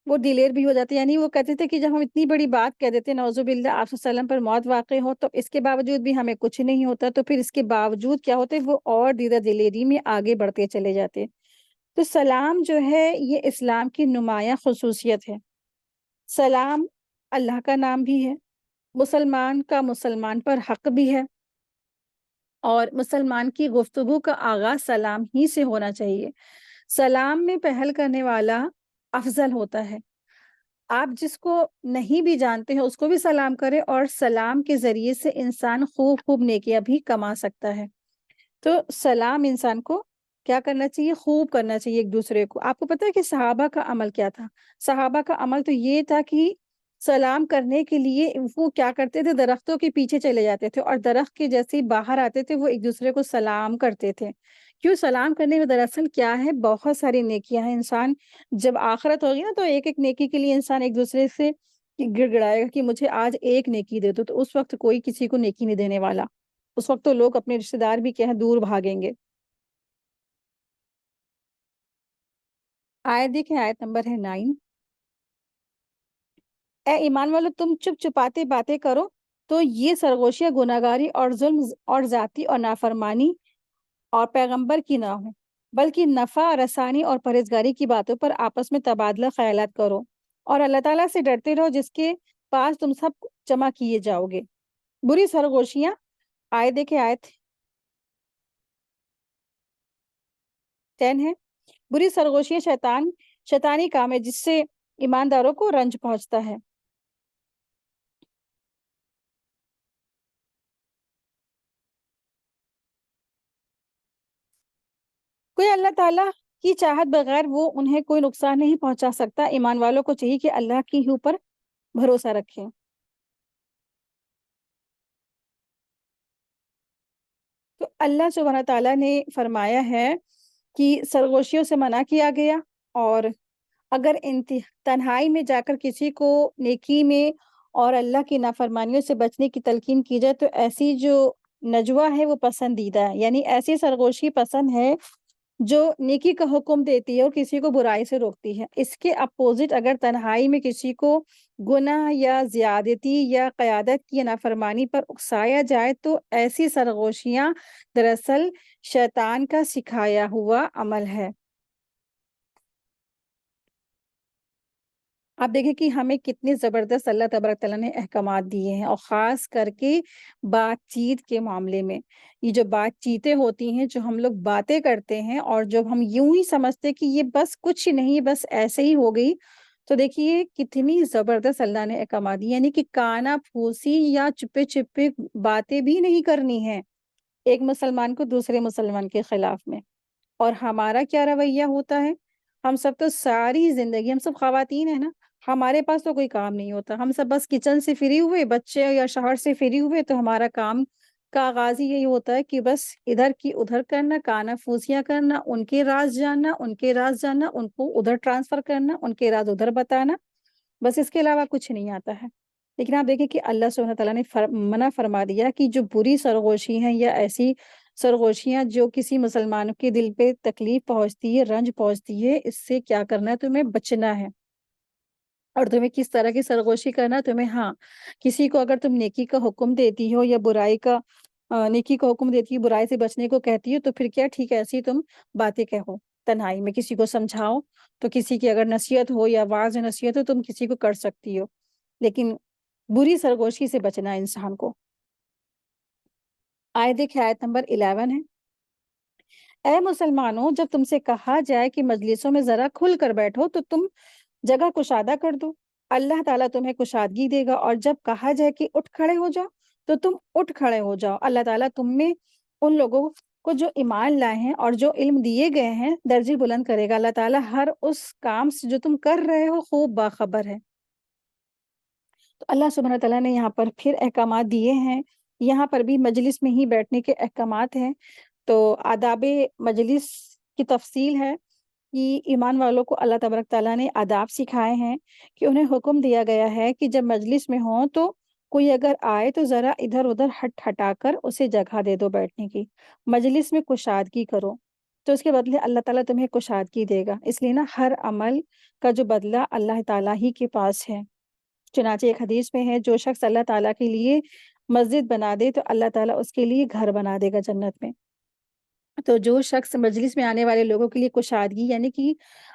وہ دلیر بھی ہو جاتے. یعنی وہ کہتے تھے کہ جب ہم اتنی بڑی بات کہہ دیتے نعوذ باللہ آپ صلی اللہ علیہ وسلم پر موت واقع ہو، تو اس کے باوجود بھی ہمیں کچھ نہیں ہوتا. تو پھر اس کے باوجود کیا ہوتے، وہ اور دیدہ دلیری میں آگے بڑھتے چلے جاتے. تو سلام جو ہے یہ اسلام کی نمایاں خصوصیت ہے. سلام اللہ کا نام بھی ہے، مسلمان کا مسلمان پر حق بھی ہے، اور مسلمان کی گفتگو کا آغاز سلام ہی سے ہونا چاہیے. سلام میں پہل کرنے والا افضل ہوتا ہے. آپ جس کو نہیں بھی جانتے ہیں اس کو بھی سلام کرے، اور سلام کے ذریعے سے انسان خوب خوب نیکیاں بھی کما سکتا ہے. تو سلام انسان کو کیا کرنا چاہیے، خوب کرنا چاہیے ایک دوسرے کو. آپ کو پتہ ہے کہ صحابہ کا عمل کیا تھا؟ صحابہ کا عمل تو یہ تھا کہ سلام کرنے کے لیے وہ کیا کرتے تھے، درختوں کے پیچھے چلے جاتے تھے، اور درخت کے جیسے ہی باہر آتے تھے وہ ایک دوسرے کو سلام کرتے تھے. کیوں؟ سلام کرنے میں دراصل کیا ہے، بہت ساری نیکیاں ہیں. انسان جب آخرت ہوگی نا تو ایک ایک نیکی کے لیے انسان ایک دوسرے سے گڑ گڑائے گا کہ مجھے آج ایک نیکی دے دو. تو اس وقت کوئی کسی کو نیکی نہیں دینے والا. اس وقت تو لوگ اپنے رشتے دار بھی کیا ہے دور بھاگیں گے. آیت دیکھیں، آیت نمبر ہے 9. اے ایمان والو، تم چپ چپاتے باتیں کرو تو یہ سرگوشیاں گناہگاری اور ظلم اور ذاتی اور نافرمانی اور پیغمبر کی نہ ہو، بلکہ نفع رسانی اور پرہیزگاری کی باتوں پر آپس میں تبادلہ خیالات کرو، اور اللہ تعالیٰ سے ڈرتے رہو جس کے پاس تم سب جمع کیے جاؤ گے. بری سرگوشیاں، آیت دیکھیں، آیت 10 ہے. بری سرگوشیاں شیطانی کام ہے جس سے ایمانداروں کو رنج پہنچتا ہے. کوئی اللہ تعالیٰ کی چاہت بغیر وہ انہیں کوئی نقصان نہیں پہنچا سکتا. ایمان والوں کو چاہیے کہ اللہ کی ہی اوپر بھروسہ رکھیں. تو اللہ سبحانہ تعالیٰ نے فرمایا ہے کہ سرگوشیوں سے منع کیا گیا، اور اگر تنہائی میں جا کر کسی کو نیکی میں اور اللہ کی نافرمانیوں سے بچنے کی تلقین کی جائے تو ایسی جو نجوا ہے وہ پسندیدہ ہے، یعنی ایسی سرگوشی پسند ہے جو نیکی کا حکم دیتی ہے اور کسی کو برائی سے روکتی ہے۔ اس کے اپوزٹ اگر تنہائی میں کسی کو گناہ یا زیادتی یا قیادت کی نافرمانی پر اکسایا جائے تو ایسی سرگوشیاں دراصل شیطان کا سکھایا ہوا عمل ہے۔ آپ دیکھیں کہ ہمیں کتنے زبردست اللہ تبارک تعالیٰ نے احکامات دیے ہیں، اور خاص کر کے بات چیت کے معاملے میں۔ یہ جو بات چیتیں ہوتی ہیں، جو ہم لوگ باتیں کرتے ہیں اور جب ہم یوں ہی سمجھتے کہ یہ بس کچھ نہیں، بس ایسے ہی ہو گئی، تو دیکھیے کتنی زبردست اللہ نے احکامات دی، یعنی کہ کانا پھوسی یا چپے چپے باتیں بھی نہیں کرنی ہیں ایک مسلمان کو دوسرے مسلمان کے خلاف میں۔ اور ہمارا کیا رویہ ہوتا ہے؟ ہم سب تو ساری زندگی، ہم سب خواتین ہیں نا، ہمارے پاس تو کوئی کام نہیں ہوتا، ہم سب بس کچن سے فری ہوئے، بچے یا شوہر سے فری ہوئے تو ہمارا کام کا آغاز ہی یہی ہوتا ہے کہ بس ادھر کی ادھر کرنا، کانا پھوسیاں کرنا، ان کے راز جاننا، ان کے راز جاننا، ان کو ادھر ٹرانسفر کرنا، ان کے راز ادھر بتانا، بس اس کے علاوہ کچھ نہیں آتا ہے۔ لیکن آپ دیکھیں کہ اللہ سبحانہ تعالیٰ نے منع فرما دیا کہ جو بری سرگوشی ہیں یا ایسی سرگوشیاں جو کسی مسلمان کے دل پہ تکلیف پہنچتی ہے، رنج پہنچتی ہے، اس سے کیا کرنا ہے؟ تمہیں بچنا ہے۔ اور تمہیں کس طرح کی سرگوشی کرنا ہے؟ تمہیں کسی کو اگر تم نیکی کا حکم دیتی ہو یا برائی کا نیکی کا حکم دیتی ہو، برائی سے بچنے کو کہتی ہو، تو پھر کیا ٹھیک ہے ایسی تم باتیں کہو، تنہائی میں کسی کو سمجھاؤ، تو کسی کی اگر نصیحت ہو یا واعظ نصیحت ہو تم کسی کو کر سکتی ہو، لیکن بری سرگوشی سے بچنا ہے انسان کو۔ دیکھیں آیت نمبر 11 ہے، اے مسلمانوں، جب تم سے کہا جائے کہ مجلسوں میں ذرا کھل کر بیٹھو تو تم جگہ کشادہ کر دو، اللہ تعالیٰ تمہیں کشادگی دے گا، اور جب کہا جائے کہ اٹھ کھڑے ہو جاؤ تو تم اٹھ کھڑے ہو جاؤ، اللہ تعالیٰ تم میں ان لوگوں کو جو ایمان لائے ہیں اور جو علم دیے گئے ہیں درجے بلند کرے گا۔ اللہ تعالیٰ ہر اس کام سے جو تم کر رہے ہو خوب باخبر ہے۔ تو اللہ سبحانہ تعالیٰ نے یہاں پر پھر احکامات دیے ہیں، یہاں پر بھی مجلس میں ہی بیٹھنے کے احکامات ہیں۔ تو آداب مجلس کی تفصیل ہے کہ ایمان والوں کو اللہ تبارک تعالیٰ نے آداب سکھائے ہیں کہ انہیں حکم دیا گیا ہے کہ جب مجلس میں ہوں تو کوئی اگر آئے تو ذرا ادھر ادھر ہٹا کر اسے جگہ دے دو بیٹھنے کی، مجلس میں کشادگی کرو، تو اس کے بدلے اللہ تعالیٰ تمہیں کشادگی دے گا۔ اس لیے نا ہر عمل کا جو بدلہ اللہ تعالیٰ ہی کے پاس ہے۔ چنانچہ ایک حدیث میں ہے، جو شخص اللہ تعالیٰ کے لیے مسجد بنا دے تو اللہ تعالیٰ اس کے لیے گھر بنا دے گا جنت میں۔ تو جو شخص مجلس میں آنے والے لوگوں کے لیے کشادگی، یعنی کہ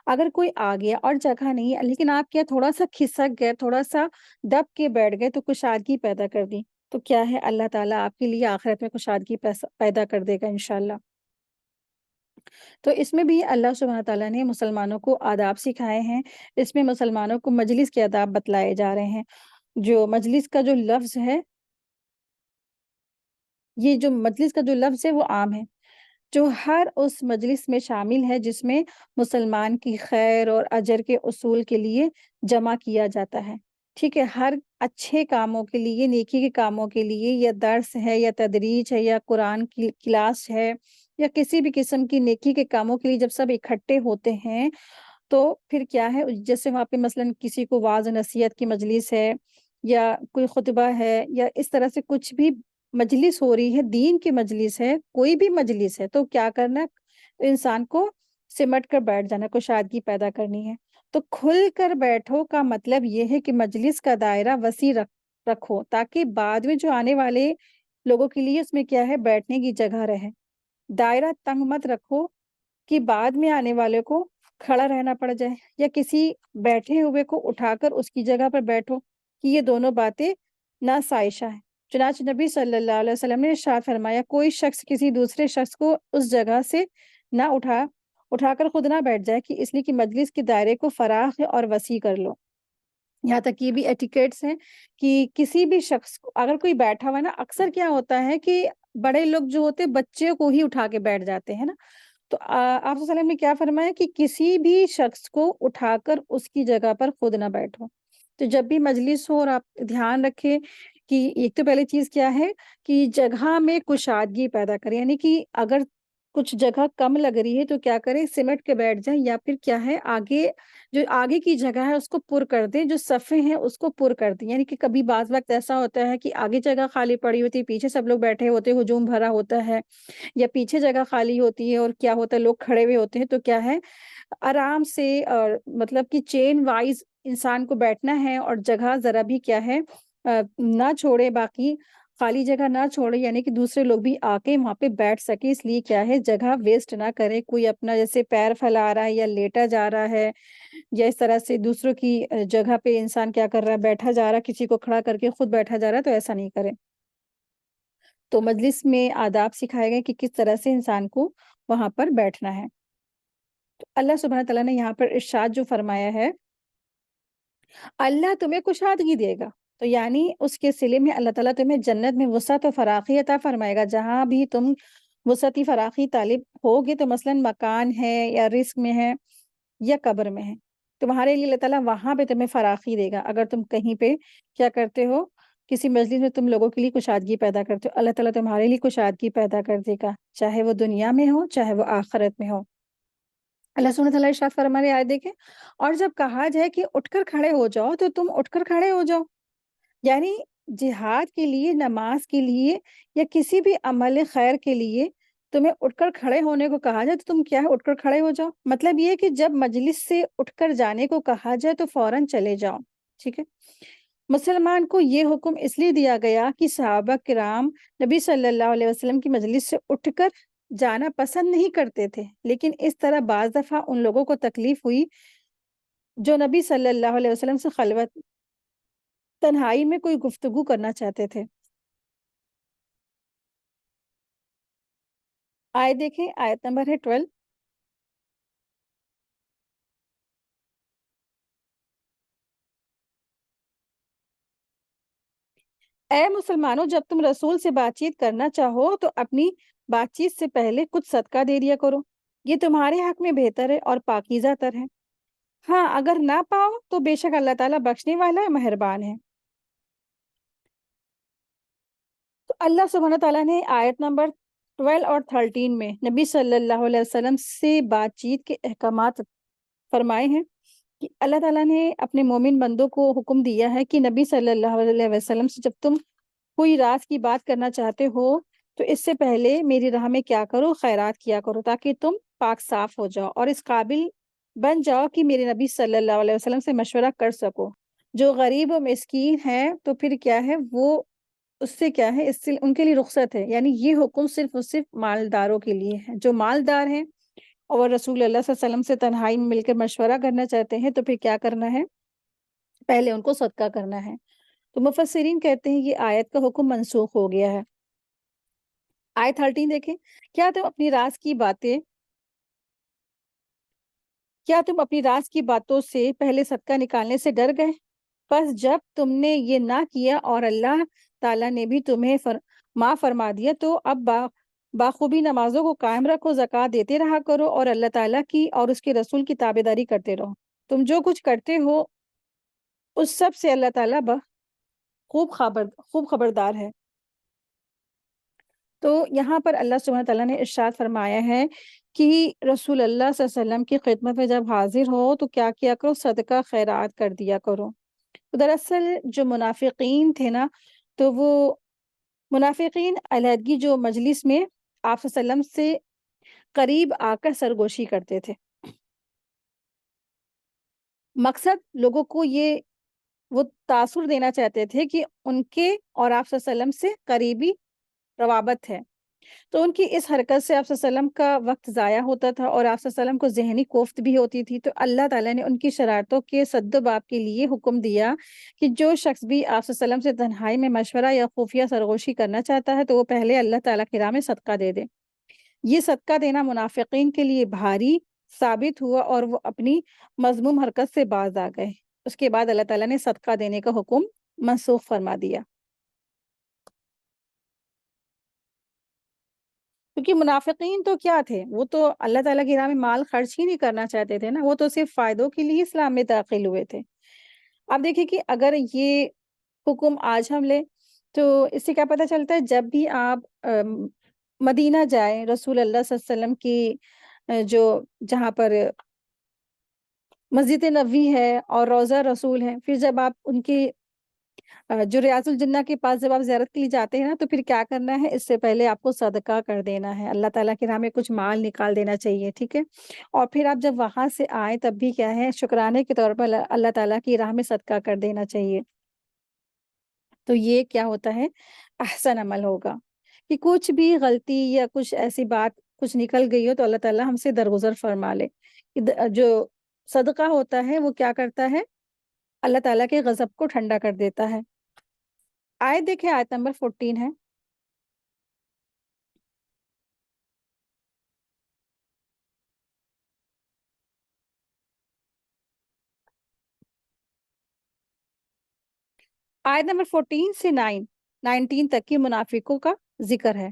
اگر کوئی آ گیا اور جگہ نہیں ہے لیکن آپ کیا تھوڑا سا کھسک گئے، تھوڑا سا دب کے بیٹھ گئے تو کشادگی پیدا کر دی، تو کیا ہے اللہ تعالیٰ آپ کے لیے آخرت میں کشادگی پیدا کر دے گا انشاءاللہ۔ تو اس میں بھی اللہ سبحانہ تعالیٰ نے مسلمانوں کو آداب سکھائے ہیں، اس میں مسلمانوں کو مجلس کے آداب بتلائے جا رہے ہیں۔ جو مجلس کا جو لفظ ہے، یہ جو مجلس کا جو لفظ ہے وہ عام ہے، جو ہر اس مجلس میں شامل ہے جس میں مسلمان کی خیر اور اجر کے اصول کے لیے جمع کیا جاتا ہے، ٹھیک ہے، ہر اچھے کاموں کے لیے، نیکی کے کاموں کے لیے، یا درس ہے یا تدریج ہے یا قرآن کی کلاس ہے یا کسی بھی قسم کی نیکی کے کاموں کے لیے جب سب اکٹھے ہوتے ہیں تو پھر کیا ہے، جیسے وہاں پہ مثلاً کسی کو واعظ نصیحت کی مجلس ہے یا کوئی خطبہ ہے یا اس طرح سے کچھ بھی مجلس ہو رہی ہے، دین کی مجلس ہے، کوئی بھی مجلس ہے، تو کیا کرنا ہے؟ انسان کو سمٹ کر بیٹھ جانا، کشادگی پیدا کرنی ہے۔ تو کھل کر بیٹھو کا مطلب یہ ہے کہ مجلس کا دائرہ وسیع رکھو تاکہ بعد میں جو آنے والے لوگوں کے لیے اس میں کیا ہے، بیٹھنے کی جگہ رہے۔ دائرہ تنگ مت رکھو کہ بعد میں آنے والے کو کھڑا رہنا پڑ جائے، یا کسی بیٹھے ہوئے کو اٹھا کر اس کی جگہ پر بیٹھو، کہ یہ دونوں باتیں ناسائشہ ہیں۔ چنانچہ نبی صلی اللہ علیہ وسلم نے ارشاد فرمایا، کوئی شخص کسی دوسرے شخص کو اس جگہ سے نہ اٹھا کر خود نہ بیٹھ جائے، کہ اس لیے کہ مجلس کے دائرے کو فراخ اور وسیع کر لو۔ یہاں تک یہ بھی ایٹیکیٹس ہیں کہ کسی بھی شخص کو اگر کوئی بیٹھا ہوا ہے نا، اکثر کیا ہوتا ہے کہ بڑے لوگ جو ہوتے بچے کو ہی اٹھا کے بیٹھ جاتے ہیں نا، تو آپ صلی اللہ علیہ وسلم نے کیا فرمایا کہ کسی بھی شخص کو اٹھا کر اس کی جگہ پر خود نہ بیٹھو۔ تو جب بھی مجلس ہو اور آپ دھیان رکھیں کہ ایک تو پہلی چیز کیا ہے کہ جگہ میں کشادگی پیدا کریں، یعنی کہ اگر کچھ جگہ کم لگ رہی ہے تو کیا کریں، سمٹ کے بیٹھ جائیں، یا پھر کیا ہے آگے جو آگے کی جگہ ہے اس کو پر کر دیں، جو صفیں ہیں اس کو پر کر دیں. یعنی کہ کبھی بعض وقت ایسا ہوتا ہے کہ آگے جگہ خالی پڑی ہوتی ہے، پیچھے سب لوگ بیٹھے ہوتے ہیں، ہجوم بھرا ہوتا ہے، یا پیچھے جگہ خالی ہوتی ہے اور کیا ہوتا ہے لوگ کھڑے ہوئے ہوتے ہیں، تو کیا ہے آرام سے اور مطلب کہ چین وائز انسان کو بیٹھنا ہے، اور جگہ ذرا بھی کیا ہے نہ چھوڑے، باقی خالی جگہ نہ چھوڑے، یعنی کہ دوسرے لوگ بھی آ کے وہاں پہ بیٹھ سکے. اس لیے کیا ہے جگہ ویسٹ نہ کرے، کوئی اپنا جیسے پیر پھیلا رہا ہے یا لیٹا جا رہا ہے یا اس طرح سے دوسروں کی جگہ پہ انسان کیا کر رہا ہے بیٹھا جا رہا ہے، کسی کو کھڑا کر کے خود بیٹھا جا رہا ہے، تو ایسا نہیں کرے. تو مجلس میں آداب سکھائے گئے کہ کس طرح سے انسان کو وہاں پر بیٹھنا ہے. تو اللہ سبحانہ تعالیٰ نے یہاں پر ارشاد جو فرمایا ہے، اللہ تمہیں کشادگی دے گا. تو یعنی اس کے صلے میں اللہ تعالیٰ تمہیں جنت میں وسعت و فراخی عطا فرمائے گا. جہاں بھی تم وسعت فراخی طالب ہوگے، تو مثلاً مکان ہے یا رزق میں ہے یا قبر میں ہے، تمہارے لیے اللہ تعالیٰ وہاں پہ تمہیں فراخی دے گا. اگر تم کہیں پہ کیا کرتے ہو، کسی مجلس میں تم لوگوں کے لیے کشادگی پیدا کرتے ہو، اللہ تعالیٰ تمہارے لیے کشادگی پیدا کر دے گا، چاہے وہ دنیا میں ہو چاہے وہ آخرت میں ہو. اللہ سبحانہ تعالیٰ ارشاد فرما رہے آئے دیکھیں، اور جب کہا جائے کہ اٹھ کر کھڑے ہو جاؤ تو تم اٹھ کر کھڑے ہو جاؤ. یعنی جہاد کے لیے، نماز کے لیے یا کسی بھی عمل خیر کے لیے تمہیں اٹھ کر کھڑے ہونے کو کہا جائے تو تم کیا ہے اٹھ کر کھڑے ہو جاؤ. مطلب یہ کہ جب مجلس سے اٹھ کر جانے کو کہا جائے تو فوراً چلے جاؤ. ٹھیک ہے. مسلمان کو یہ حکم اس لیے دیا گیا کہ صحابہ کرام نبی صلی اللہ علیہ وسلم کی مجلس سے اٹھ کر جانا پسند نہیں کرتے تھے، لیکن اس طرح بعض دفعہ ان لوگوں کو تکلیف ہوئی جو نبی صلی اللہ علیہ وسلم سے خلوت تنہائی میں کوئی گفتگو کرنا چاہتے تھے. آیت دیکھیں، آیت نمبر ہے 12. اے مسلمانوں، جب تم رسول سے بات چیت کرنا چاہو تو اپنی بات چیت سے پہلے کچھ صدقہ دے دیا کرو، یہ تمہارے حق میں بہتر ہے اور پاکیزہ تر ہے. ہاں اگر نہ پاؤ تو بے شک اللہ تعالیٰ بخشنے والا ہے، مہربان ہے. تو اللہ سبحانہ تعالیٰ نے آیت نمبر 12 اور 13 میں نبی صلی اللہ علیہ وسلم سے بات چیت کے احکامات فرمائے ہیں کہ اللہ تعالیٰ نے اپنے مومن بندوں کو حکم دیا ہے کہ نبی صلی اللہ علیہ وسلم سے جب تم کوئی راز کی بات کرنا چاہتے ہو تو اس سے پہلے میری راہ میں کیا کرو، خیرات کیا کرو، تاکہ تم پاک صاف ہو جاؤ اور اس قابل بن جاؤ کہ میرے نبی صلی اللہ علیہ وسلم سے مشورہ کر سکو. جو غریب و مسکین ہے تو پھر کیا ہے وہ اس سے کیا ہے اس سے ان کے لیے رخصت ہے. یعنی یہ حکم صرف اور صرف مالداروں کے لیے ہے. جو مالدار ہیں اور رسول اللہ صلی اللہ علیہ وسلم سے تنہائی میں مل کر مشورہ کرنا چاہتے ہیں تو پھر کیا کرنا ہے، پہلے ان کو صدقہ کرنا ہے. تو مفسرین کہتے ہیں یہ آیت کا حکم منسوخ ہو گیا ہے. آیت 13 دیکھیں، کیا تم اپنی راز کی باتیں کیا تم اپنی راز کی باتوں سے پہلے صدقہ نکالنے سے ڈر گئے؟ پس جب تم نے یہ نہ کیا اور اللہ تعالیٰ نے بھی تمہیں معاف فرما دیا تو اب باخوبی نمازوں کو قائم رکھو، زکوٰۃ دیتے رہا کرو اور اللہ تعالیٰ کی اور اس کے رسول کی تابعداری کرتے رہو. تم جو کچھ کرتے ہو اس سب سے اللہ تعالیٰ خوب خبردار ہے. تو یہاں پر اللہ سبحانہ تعالیٰ نے ارشاد فرمایا ہے کہ رسول اللہ صلی اللہ علیہ وسلم کی خدمت میں جب حاضر ہو تو کیا کیا کرو، صدقہ خیرات کر دیا کرو. دراصل جو منافقین تھے نا، تو وہ منافقین علیحدگی جو مجلس میں آپ صلی اللہ علیہ وسلم سے قریب آ کر سرگوشی کرتے تھے. مقصد لوگوں کو یہ وہ تاثر دینا چاہتے تھے کہ ان کے اور آپ صلی اللہ علیہ وسلم سے قریبی روابط ہے. تو ان کی اس حرکت سے آپ صلی اللہ علیہ وسلم کا وقت ضائع ہوتا تھا اور آپ صلی اللہ علیہ وسلم کو ذہنی کوفت بھی ہوتی تھی. تو اللہ تعالیٰ نے ان کی شرارتوں کے سد و باب کے لیے حکم دیا کہ جو شخص بھی آپ صلی اللہ علیہ وسلم سے تنہائی میں مشورہ یا خفیہ سرگوشی کرنا چاہتا ہے تو وہ پہلے اللہ تعالیٰ کی راہ میں صدقہ دے دے. یہ صدقہ دینا منافقین کے لیے بھاری ثابت ہوا اور وہ اپنی مذموم حرکت سے باز آ گئے. اس کے بعد اللہ تعالیٰ نے صدقہ دینے کا حکم منسوخ فرما دیا. کیونکہ منافقین تو کیا تھے، وہ تو اللہ تعالیٰ کی راہ میں مال خرچ ہی نہیں کرنا چاہتے تھے نا، وہ تو صرف فائدوں کے لیے اسلام میں داخل ہوئے تھے. اب دیکھیں کہ اگر یہ حکم آج ہم لیں تو اس سے کیا پتہ چلتا ہے، جب بھی آپ مدینہ جائیں، رسول اللہ صلی اللہ علیہ وسلم کی جو جہاں پر مسجد نبوی ہے اور روضہ رسول ہے، پھر جب آپ ان کی جو ریاض الجنہ کے پاس جب آپ زیارت کے لیے جاتے ہیں نا، تو پھر کیا کرنا ہے، اس سے پہلے آپ کو صدقہ کر دینا ہے، اللہ تعالیٰ کی راہ میں کچھ مال نکال دینا چاہیے، ٹھیک ہے؟ اور پھر آپ جب وہاں سے آئیں تب بھی کیا ہے، شکرانے کے طور پر اللہ تعالیٰ کی راہ میں صدقہ کر دینا چاہیے۔ تو یہ کیا ہوتا ہے، احسن عمل ہوگا کہ کچھ بھی غلطی یا کچھ ایسی بات کچھ نکل گئی ہو تو اللہ تعالیٰ ہم سے درگزر فرما لے۔ جو صدقہ ہوتا ہے وہ کیا کرتا ہے، اللہ تعالیٰ کے غضب کو ٹھنڈا کر دیتا ہے۔ آیت دیکھیں، آیت نمبر 14 ہے۔ آیت نمبر 14 سے 19 تک کی منافقوں کا ذکر ہے۔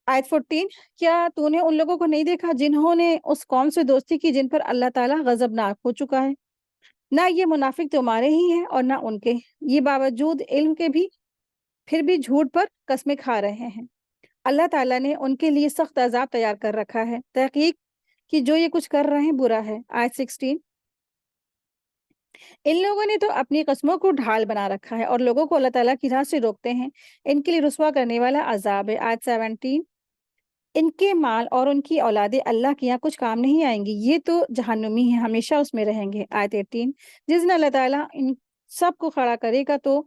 آیت 14، کیا تو نے ان لوگوں کو نہیں دیکھا جنہوں نے اس قوم سے دوستی کی جن پر اللہ تعالیٰ غضبناک ہو چکا ہے؟ نہ یہ منافق تمہارے ہی ہیں اور نہ ان کے، یہ باوجود علم کے بھی پھر بھی جھوٹ پر قسمیں کھا رہے ہیں۔ اللہ تعالیٰ نے ان کے لیے سخت عذاب تیار کر رکھا ہے، تحقیق کہ جو یہ کچھ کر رہے ہیں برا ہے۔ آیت 16، ان لوگوں نے تو اپنی قسموں کو ڈھال بنا رکھا ہے اور لوگوں کو اللہ تعالیٰ کی راہ سے روکتے ہیں، ان کے لیے رسوا کرنے والا عذاب ہے۔ آیت 17، ان کے مال اور ان کی اولادیں اللہ کے یہاں کچھ کام نہیں آئیں گی، یہ تو جہنمی ہیں، ہمیشہ اس میں رہیں گے۔ آیت 18، جس دن اللہ تعالیٰ ان سب کو کھڑا کرے گا تو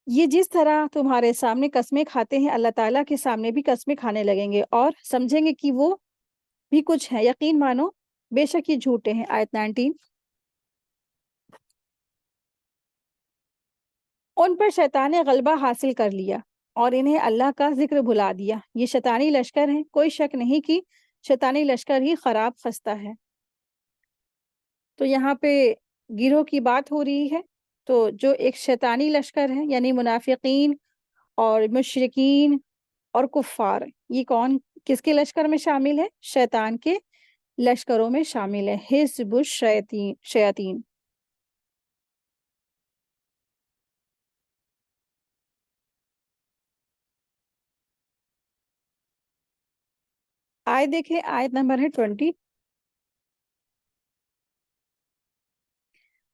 یہ جس طرح تمہارے سامنے قسمیں کھاتے ہیں، اللہ تعالیٰ کے سامنے بھی قسمیں کھانے لگیں گے اور سمجھیں گے کہ وہ بھی کچھ ہے، یقین مانو بے شک یہ جھوٹے ہیں۔ آیت 19، ان پر شیطان نے غلبہ حاصل کر لیا اور انہیں اللہ کا ذکر بھلا دیا، یہ شیطانی لشکر ہیں، کوئی شک نہیں کہ شیطانی لشکر ہی خراب خستہ ہے۔ تو یہاں پہ گروہ کی بات ہو رہی ہے، تو جو ایک شیطانی لشکر ہے یعنی منافقین اور مشرکین اور کفار، یہ کون کس کے لشکر میں شامل ہے؟ شیطان کے لشکروں میں شامل ہے، حزب الشیاطین۔ آیت دیکھیں، آیت نمبر ہے 20،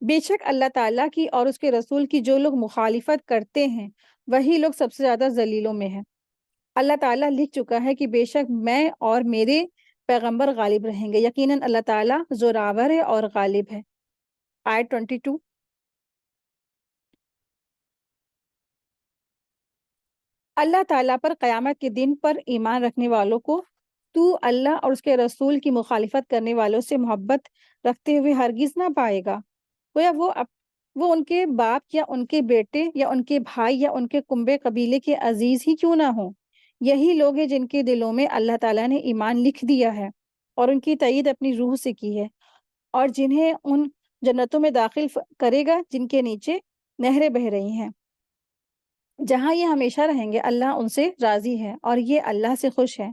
بے شک اللہ تعالیٰ کی اور اس کے رسول کی جو لوگ مخالفت کرتے ہیں وہی لوگ سب سے زیادہ ذلیلوں میں ہیں۔ اللہ تعالیٰ لکھ چکا ہے کہ بے شک میں اور میرے پیغمبر غالب رہیں گے، یقیناً اللہ تعالیٰ زوراور ہے اور غالب ہے۔ آیت 22، اللہ تعالیٰ پر قیامت کے دن پر ایمان رکھنے والوں کو تو اللہ اور اس کے رسول کی مخالفت کرنے والوں سے محبت رکھتے ہوئے ہرگز نہ پائے گا، گویا وہ ان کے باپ یا ان کے بیٹے یا ان کے بھائی یا ان کے کنبے قبیلے کے عزیز ہی کیوں نہ ہوں۔ یہی لوگ ہیں جن کے دلوں میں اللہ تعالیٰ نے ایمان لکھ دیا ہے اور ان کی تائید اپنی روح سے کی ہے، اور جنہیں ان جنتوں میں داخل کرے گا جن کے نیچے نہریں بہہ رہی ہیں، جہاں یہ ہمیشہ رہیں گے، اللہ ان سے راضی ہے اور یہ اللہ سے خوش ہے۔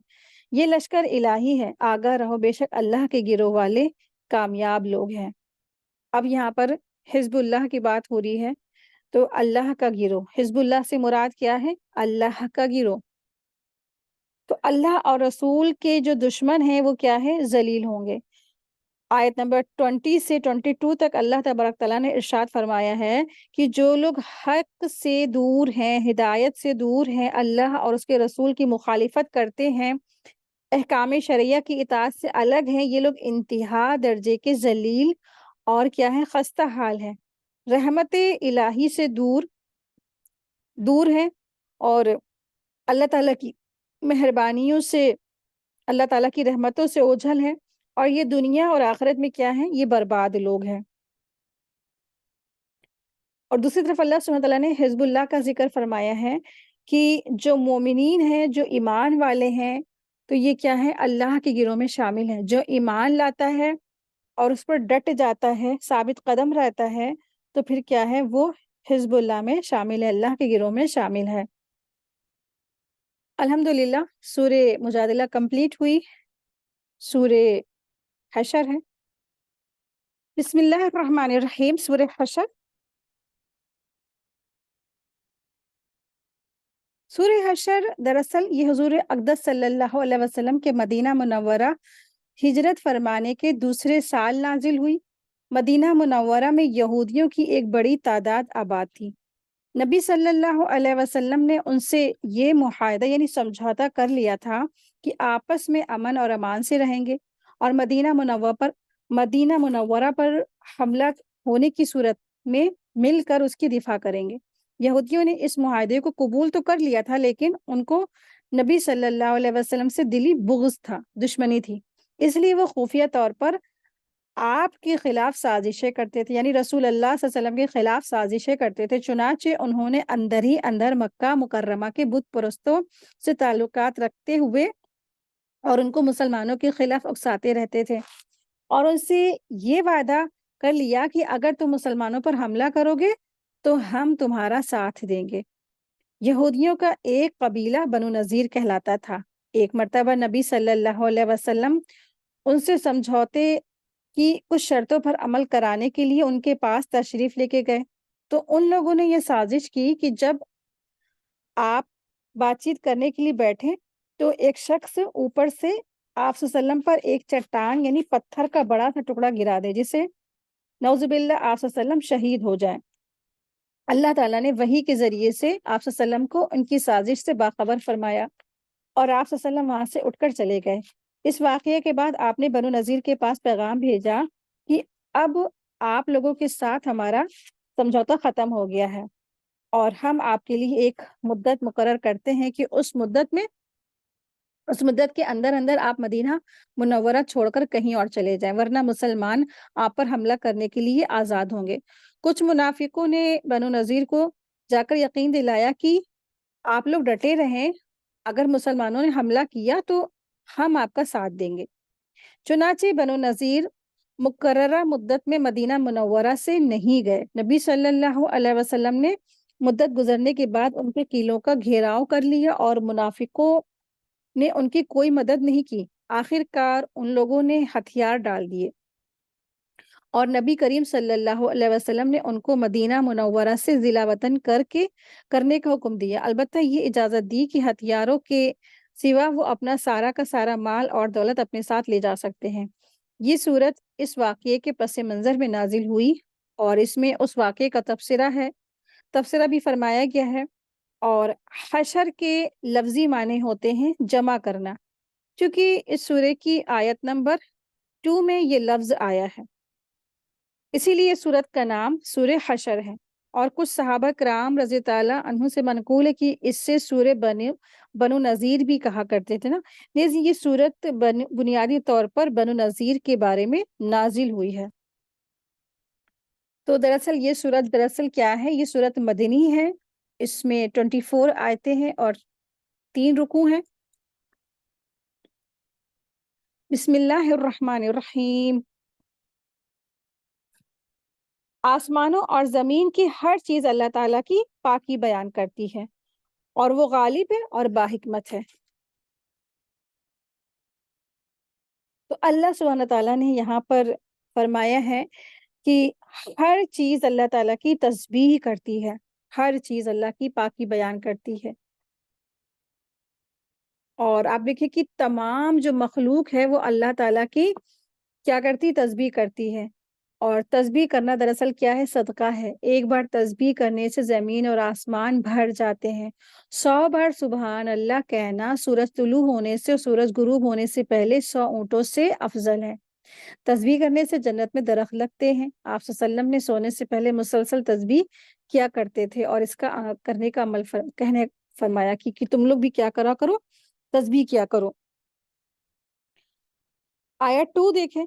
یہ لشکر الہی ہے، آگاہ رہو، بے شک اللہ کے گروہ والے کامیاب لوگ ہیں۔ اب یہاں پر حزب اللہ کی بات ہو رہی ہے، تو اللہ کا گروہ، حزب اللہ سے مراد کیا ہے؟ اللہ کا گروہ۔ تو اللہ اور رسول کے جو دشمن ہیں وہ کیا ہے؟ ذلیل ہوں گے۔ آیت نمبر 20 سے 22 تک اللہ تبارک تعالیٰ نے ارشاد فرمایا ہے کہ جو لوگ حق سے دور ہیں، ہدایت سے دور ہیں، اللہ اور اس کے رسول کی مخالفت کرتے ہیں، احکام شرعیہ کی اطاعت سے الگ ہیں، یہ لوگ انتہا درجے کے ذلیل اور کیا ہے؟ خستہ حال ہے، رحمت الہی سے دور ہیں اور اللہ تعالیٰ کی مہربانیوں سے، اللہ تعالیٰ کی رحمتوں سے اوجھل ہے، اور یہ دنیا اور آخرت میں کیا ہے؟ یہ برباد لوگ ہیں۔ اور دوسری طرف اللہ سبحانہ تعالیٰ نے حزب اللہ کا ذکر فرمایا ہے کہ جو مومنین ہیں، جو ایمان والے ہیں، تو یہ کیا ہے؟ اللہ کے گروہ میں شامل ہیں۔ جو ایمان لاتا ہے اور اس پر ڈٹ جاتا ہے، ثابت قدم رہتا ہے، تو پھر کیا ہے؟ وہ حزب اللہ میں شامل ہے، اللہ کے گروہ میں شامل ہے۔ الحمدللہ سورہ مجادلہ کمپلیٹ ہوئی، سورہ حشر ہے۔ بسم اللہ الرحمن الرحیم، سورہ حشر۔ سورہ حشر دراصل یہ حضور اقدس صلی اللہ علیہ وسلم کے مدینہ منورہ ہجرت فرمانے کے دوسرے سال نازل ہوئی۔ مدینہ منورہ میں یہودیوں کی ایک بڑی تعداد آباد تھی۔ نبی صلی اللہ علیہ وسلم نے ان سے یہ معاہدہ یعنی سمجھوتا کر لیا تھا کہ آپس میں امن اور امان سے رہیں گے اور مدینہ منورہ پر حملہ ہونے کی صورت میں مل کر اس کی دفاع کریں گے۔ یہودیوں نے اس معاہدے کو قبول تو کر لیا تھا، لیکن ان کو نبی صلی اللہ علیہ وسلم سے دلی بغض تھا، دشمنی تھی، اس لیے وہ خفیہ طور پر آپ کے خلاف سازشیں کرتے تھے، یعنی رسول اللہ صلی اللہ علیہ وسلم کے خلاف سازشیں کرتے تھے۔ چنانچہ انہوں نے اندر ہی اندر مکہ مکرمہ کے بت پرستوں سے تعلقات رکھتے ہوئے اور ان کو مسلمانوں کے خلاف اکساتے رہتے تھے، اور ان سے یہ وعدہ کر لیا کہ اگر تم مسلمانوں پر حملہ کرو گے تو ہم تمہارا ساتھ دیں گے۔ یہودیوں کا ایک قبیلہ بنو نذیر کہلاتا تھا۔ ایک مرتبہ نبی صلی اللہ علیہ وسلم ان سے سمجھوتے کی کچھ شرطوں پر عمل کرانے کے لیے ان کے پاس تشریف لے کے گئے، تو ان لوگوں نے یہ سازش کی کہ جب آپ بات چیت کرنے کے لیے بیٹھے تو ایک شخص اوپر سے آپ صلی اللہ علیہ وسلم پر ایک چٹان یعنی پتھر کا بڑا سا ٹکڑا گرا دے، جسے نعوذ باللہ آپ صلی اللہ علیہ وسلم شہید ہو جائیں۔ اللہ تعالیٰ نے وحی کے ذریعے سے آپ صلی اللہ علیہ وسلم کو ان کی سازش سے باخبر فرمایا اور آپ صلی اللہ علیہ وسلم وہاں سے اٹھ کر چلے گئے۔ اس واقعے کے بعد آپ نے بنو نذیر کے پاس پیغام بھیجا کہ اب آپ لوگوں کے ساتھ ہمارا سمجھوتا ختم ہو گیا ہے اور ہم آپ کے لیے ایک مدت مقرر کرتے ہیں کہ اس مدت کے اندر اندر آپ مدینہ منورہ چھوڑ کر کہیں اور چلے جائیں، ورنہ مسلمان آپ پر حملہ کرنے کے لیے آزاد ہوں گے۔ کچھ منافقوں نے بنو نذیر کو جا کر یقین دلایا کہ آپ لوگ ڈٹے رہیں، اگر مسلمانوں نے حملہ کیا تو ہم آپ کا ساتھ دیں گے۔ چنانچہ بنو نذیر مقررہ مدت میں مدینہ منورہ سے نہیں گئے۔ نبی صلی اللہ علیہ وسلم نے مدت گزرنے کے بعد ان کے قلعوں کا گھیراؤ کر لیا اور منافقوں نے ان کی کوئی مدد نہیں کی۔ آخر کار ان لوگوں نے ہتھیار ڈال دیے اور نبی کریم صلی اللہ علیہ وسلم نے ان کو مدینہ منورہ سے ضلع وطن کرنے کا حکم دیا، البتہ یہ اجازت دی کہ ہتھیاروں کے سوا وہ اپنا سارا کا سارا مال اور دولت اپنے ساتھ لے جا سکتے ہیں۔ یہ صورت اس واقعے کے پس منظر میں نازل ہوئی اور اس میں اس واقعے کا تبصرہ بھی فرمایا گیا ہے، اور حشر کے لفظی معنی ہوتے ہیں جمع کرنا، کیونکہ اس سورہ کی آیت نمبر 2 میں یہ لفظ آیا ہے، اسی لیے سورت کا نام سورہ حشر ہے۔ اور کچھ صحابہ کرام رضی تعالیٰ عنہ سے منقول ہے کہ اس سے سورہ بنو نذیر بھی کہا کرتے تھے نا، نیز یہ سورت بنیادی طور پر بنو نذیر کے بارے میں نازل ہوئی ہے۔ تو دراصل یہ سورت کیا ہے؟ یہ سورت مدنی ہے، اس میں 24 آیتیں ہیں اور 3 رکوع ہیں۔ بسم اللہ الرحمن الرحیم۔ آسمانوں اور زمین کی ہر چیز اللہ تعالیٰ کی پاکی بیان کرتی ہے اور وہ غالب ہے اور باحکمت ہے۔ تو اللہ سبحانہ تعالیٰ نے یہاں پر فرمایا ہے کہ ہر چیز اللہ تعالیٰ کی تسبیح کرتی ہے، ہر چیز اللہ کی پاکی بیان کرتی ہے، اور آپ دیکھیں کہ تمام جو مخلوق ہے وہ اللہ تعالیٰ کی کیا کرتی؟ تسبیح کرتی ہے۔ اور تسبیح کرنا دراصل کیا ہے؟ صدقہ ہے۔ ایک بار تسبیح کرنے سے زمین اور آسمان بھر جاتے ہیں۔ 100 بار سبحان اللہ کہنا سورج طلوع ہونے سے اور سورج غروب ہونے سے پہلے 100 اونٹوں سے افضل ہے۔ تسبیح کرنے سے جنت میں درخت لگتے ہیں۔ آپ صلی اللہ علیہ وسلم نے سونے سے پہلے مسلسل تسبیح کیا کرتے تھے اور اس کا کرنے کا عمل فرمایا کہ تم لوگ بھی کیا کرا کرو؟ تسبیح کیا کرو۔ آیت 2 دیکھیں۔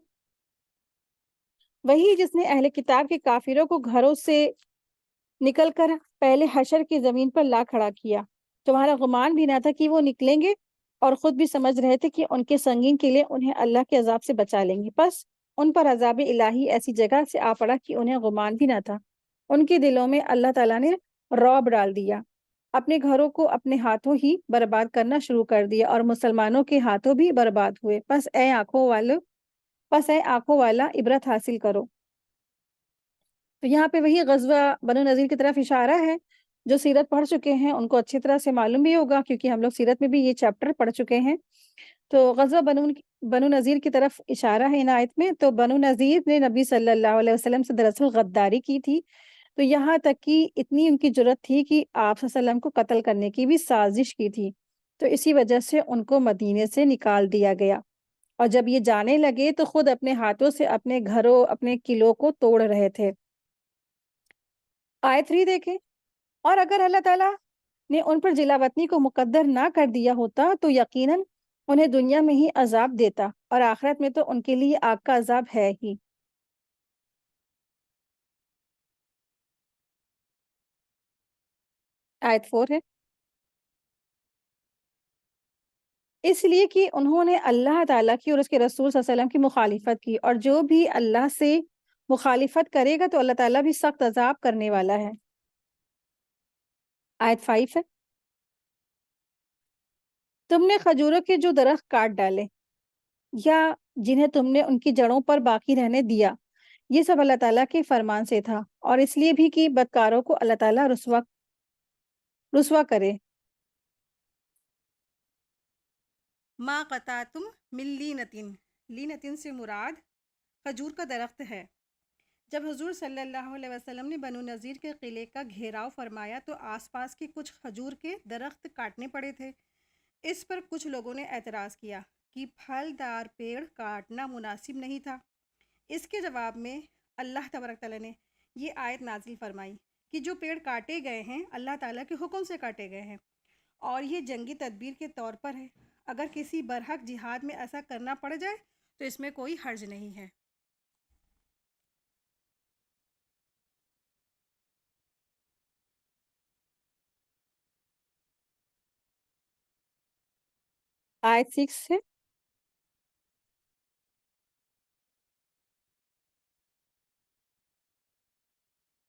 وہی جس نے اہل کتاب کے کافروں کو گھروں سے نکل کر پہلے حشر کی زمین پر لا کھڑا کیا، تمہارا گمان بھی نہ تھا کہ وہ نکلیں گے اور خود بھی سمجھ رہے تھے کہ ان کے سنگین کے لیے انہیں اللہ کے عذاب سے بچا لیں گے، بس ان پر عذاب الہی ایسی جگہ سے آ پڑا کہ انہیں گمان بھی نہ تھا۔ ان کے دلوں میں اللہ تعالیٰ نے رعب ڈال دیا، اپنے گھروں کو اپنے ہاتھوں ہی برباد کرنا شروع کر دیا اور مسلمانوں کے ہاتھوں بھی برباد ہوئے۔ پس اے آنکھوں والا عبرت حاصل کرو۔ تو یہاں پہ وہی غزوہ بنو نذیر کی طرف اشارہ ہے، جو سیرت پڑھ چکے ہیں ان کو اچھی طرح سے معلوم بھی ہوگا، کیونکہ ہم لوگ سیرت میں بھی یہ چیپٹر پڑھ چکے ہیں۔ تو غزوہ بنو نذیر کی طرف اشارہ ہے ان آیت میں۔ تو بنو نذیر نے نبی صلی اللہ علیہ وسلم سے دراصل غداری کی تھی، تو یہاں تک کہ اتنی ان کی جرأت تھی کہ آپ صلی اللہ علیہ وسلم کو قتل کرنے کی بھی سازش کی تھی، تو اسی وجہ سے ان کو مدینے سے نکال دیا گیا، اور جب یہ جانے لگے تو خود اپنے ہاتھوں سے اپنے گھروں، اپنے قلعوں کو توڑ رہے تھے۔ آیت 3 دیکھیں، اور اگر اللہ تعالیٰ نے ان پر جلا وطنی کو مقدر نہ کر دیا ہوتا تو یقیناً انہیں دنیا میں ہی عذاب دیتا، اور آخرت میں تو ان کے لیے آگ کا عذاب ہے ہی۔ آیت 4 ہے، اس لیے کہ انہوں نے اللہ تعالیٰ کی اور اس کے رسول صلی اللہ علیہ وسلم کی مخالفت کی، اور جو بھی اللہ سے مخالفت کرے گا تو اللہ تعالیٰ بھی سخت عذاب کرنے والا ہے۔ آیت 5 ہے، تم نے کھجوروں کے جو درخت کاٹ ڈالے یا جنہیں تم نے ان کی جڑوں پر باقی رہنے دیا، یہ سب اللہ تعالیٰ کے فرمان سے تھا، اور اس لیے بھی کہ بدکاروں کو اللہ تعالیٰ رسوا کرے۔ ما قطعتم من لینتن، لینتن سے مراد کھجور کا درخت ہے۔ جب حضور صلی اللہ علیہ وسلم نے بنو نذیر کے قلعے کا گھیراؤ فرمایا تو آس پاس کے کچھ کھجور کے درخت کاٹنے پڑے تھے۔ اس پر کچھ لوگوں نے اعتراض کیا کہ پھل دار پیڑ کاٹنا مناسب نہیں تھا۔ اس کے جواب میں اللہ تبارک تعالیٰ نے یہ آیت نازل فرمائی کہ جو پیڑ کاٹے گئے ہیں اللہ تعالیٰ کے حکم سے کاٹے گئے ہیں، اور یہ جنگی تدبیر کے طور پر ہے۔ اگر کسی برحق جہاد میں ایسا کرنا پڑ جائے تو اس میں کوئی حرج نہیں ہے۔ آیت 6 سے،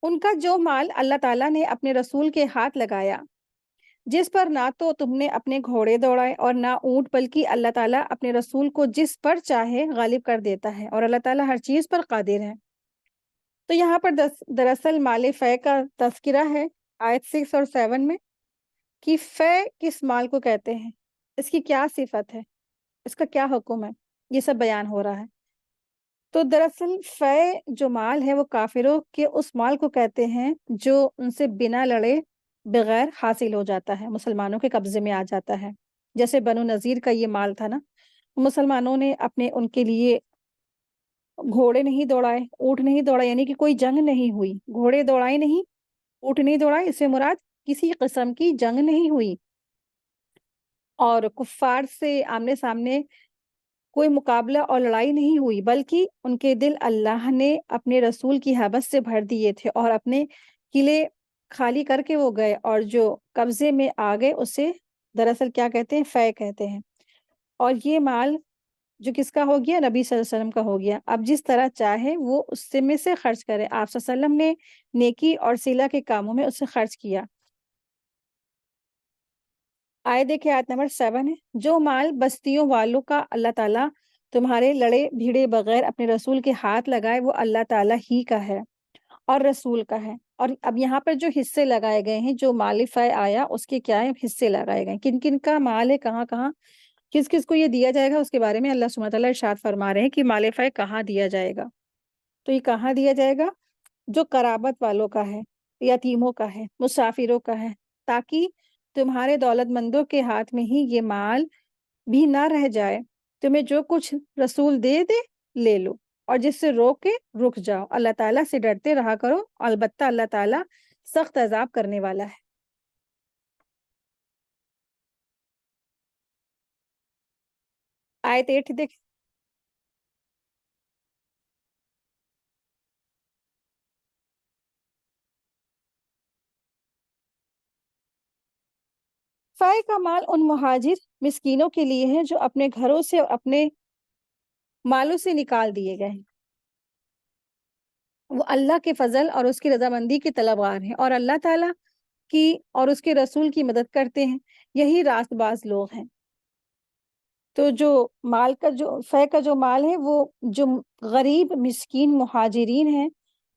ان کا جو مال اللہ تعالیٰ نے اپنے رسول کے ہاتھ لگایا، جس پر نہ تو تم نے اپنے گھوڑے دوڑائے اور نہ اونٹ، بلکہ اللہ تعالیٰ اپنے رسول کو جس پر چاہے غالب کر دیتا ہے، اور اللہ تعالیٰ ہر چیز پر قادر ہے۔ تو یہاں پر دراصل مال فے کا تذکرہ ہے آیت 6 اور 7 میں، کہ فے کس مال کو کہتے ہیں، اس کی کیا صفت ہے، اس کا کیا حکم ہے، یہ سب بیان ہو رہا ہے۔ تو دراصل فے جو مال ہے وہ کافروں کے اس مال کو کہتے ہیں جو ان سے بنا لڑے بغیر حاصل ہو جاتا ہے، مسلمانوں کے قبضے میں آ جاتا ہے۔ جیسے بنو نذیر کا یہ مال تھا نا، مسلمانوں نے اپنے ان کے لیے گھوڑے نہیں دوڑائے، اونٹ نہیں دوڑائے، یعنی کہ کوئی جنگ نہیں ہوئی، گھوڑے دوڑائے نہیں، اونٹ نہیں دوڑائے، اس سے مراد کسی قسم کی جنگ نہیں ہوئی، اور کفار سے آمنے سامنے کوئی مقابلہ اور لڑائی نہیں ہوئی، بلکہ ان کے دل اللہ نے اپنے رسول کی حبس سے بھر دیے تھے، اور اپنے قلعے خالی کر کے وہ گئے، اور جو قبضے میں آ گئے اسے دراصل کیا کہتے ہیں، فے کہتے ہیں۔ اور یہ مال جو کس کا ہو گیا، نبی صلی اللہ علیہ وسلم کا ہو گیا۔ اب جس طرح چاہے وہ اس سے میں سے خرچ کرے، آپ صلی اللہ علیہ وسلم نے نیکی اور صلہ کے کاموں میں اس سے خرچ کیا۔ آئے دیکھیں، آیت نمبر 7 ہے، جو مال بستیوں والوں کا اللہ تعالیٰ تمہارے لڑے بھیڑے بغیر اپنے رسول کے ہاتھ لگائے وہ اللہ تعالیٰ ہی کا ہے اور رسول کا ہے۔ اور اب یہاں پر جو حصے لگائے گئے ہیں، جو مال فے آیا اس کے کیا ہے، حصے لگائے گئے، کن کن کا مال ہے، کہاں کہاں کس کس کو یہ دیا جائے گا، اس کے بارے میں اللہ سبحانہ وتعالیٰ ارشاد فرما رہے ہیں کہ مال فے کہاں دیا جائے گا۔ تو یہ کہاں دیا جائے گا، جو قرابت والوں کا ہے، یتیموں کا ہے، مسافروں کا ہے، تاکہ تمہارے دولت مندوں کے ہاتھ میں ہی یہ مال بھی نہ رہ جائے، تمہیں جو کچھ رسول دے دے لے لو، اور جس سے روک کے رک جاؤ، اللہ تعالیٰ سے ڈرتے رہا کرو، البتہ اللہ تعالیٰ سخت عذاب کرنے والا ہے۔ آیت 8 دیکھ، فائے کا مال ان مہاجر مسکینوں کے لیے ہے جو اپنے گھروں سے اور اپنے مالوں سے نکال دیے گئے ہیں، وہ اللہ کے فضل اور اس کی رضامندی کے طلبگار ہیں، اور اللہ تعالیٰ کی اور اس کے رسول کی مدد کرتے ہیں، یہی راست باز لوگ ہیں۔ تو جو مال کا جو فے کا جو مال ہے وہ جو غریب مسکین مہاجرین ہیں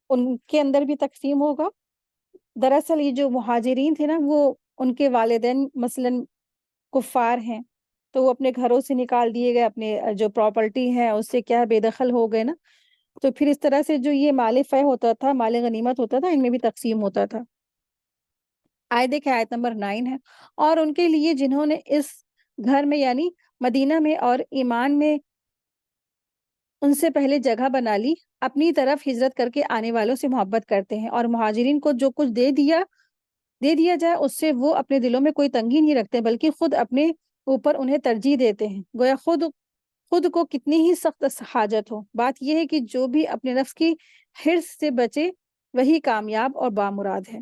ان کے اندر بھی تقسیم ہوگا، دراصل یہ جو مہاجرین تھے نا، وہ ان کے والدین مثلاً کفار ہیں، تو وہ اپنے گھروں سے نکال دیے گئے، اپنے جو پراپرٹی ہے اس سے کیا بے دخل ہو گئے نا، تو پھر اس طرح سے جو یہ مال فہ ہوتا تھا، مال غنیمت ہوتا تھا، ان میں بھی تقسیم ہوتا تھا۔ آیت دیکھیں، آیت نمبر 9 ہے، اور ان کے لیے جنہوں نے اس گھر میں یعنی مدینہ میں اور ایمان میں ان سے پہلے جگہ بنا لی، اپنی طرف ہجرت کر کے آنے والوں سے محبت کرتے ہیں، اور مہاجرین کو جو کچھ دے دیا جائے اس سے وہ اپنے دلوں میں کوئی تنگی نہیں رکھتے، بلکہ خود اپنے اوپر انہیں ترجیح دیتے ہیں، گویا خود کو کتنی ہی سخت حاجت ہو۔ بات یہ ہے کہ جو بھی اپنے نفس کی حرص سے بچے وہی کامیاب اور بامراد ہے۔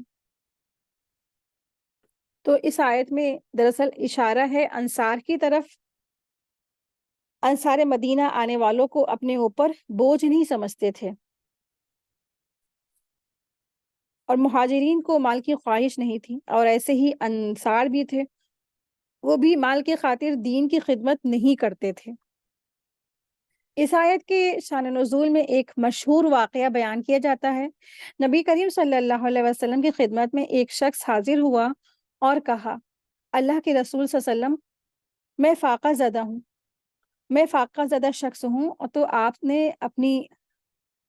تو اس آیت میں دراصل اشارہ ہے انصار کی طرف۔ انصار مدینہ آنے والوں کو اپنے اوپر بوجھ نہیں سمجھتے تھے، اور مہاجرین کو مال کی خواہش نہیں تھی، اور ایسے ہی انصار بھی تھے، وہ بھی مال کے خاطر دین کی خدمت نہیں کرتے تھے۔ اس آیت کے شان نزول میں ایک مشہور واقعہ بیان کیا جاتا ہے۔ نبی کریم صلی اللہ علیہ وسلم کی خدمت میں ایک شخص حاضر ہوا اور کہا، اللہ کے رسول صلی اللہ علیہ وسلم، میں فاقہ زدہ ہوں، میں فاقہ زدہ شخص ہوں۔ تو آپ صلی اللہ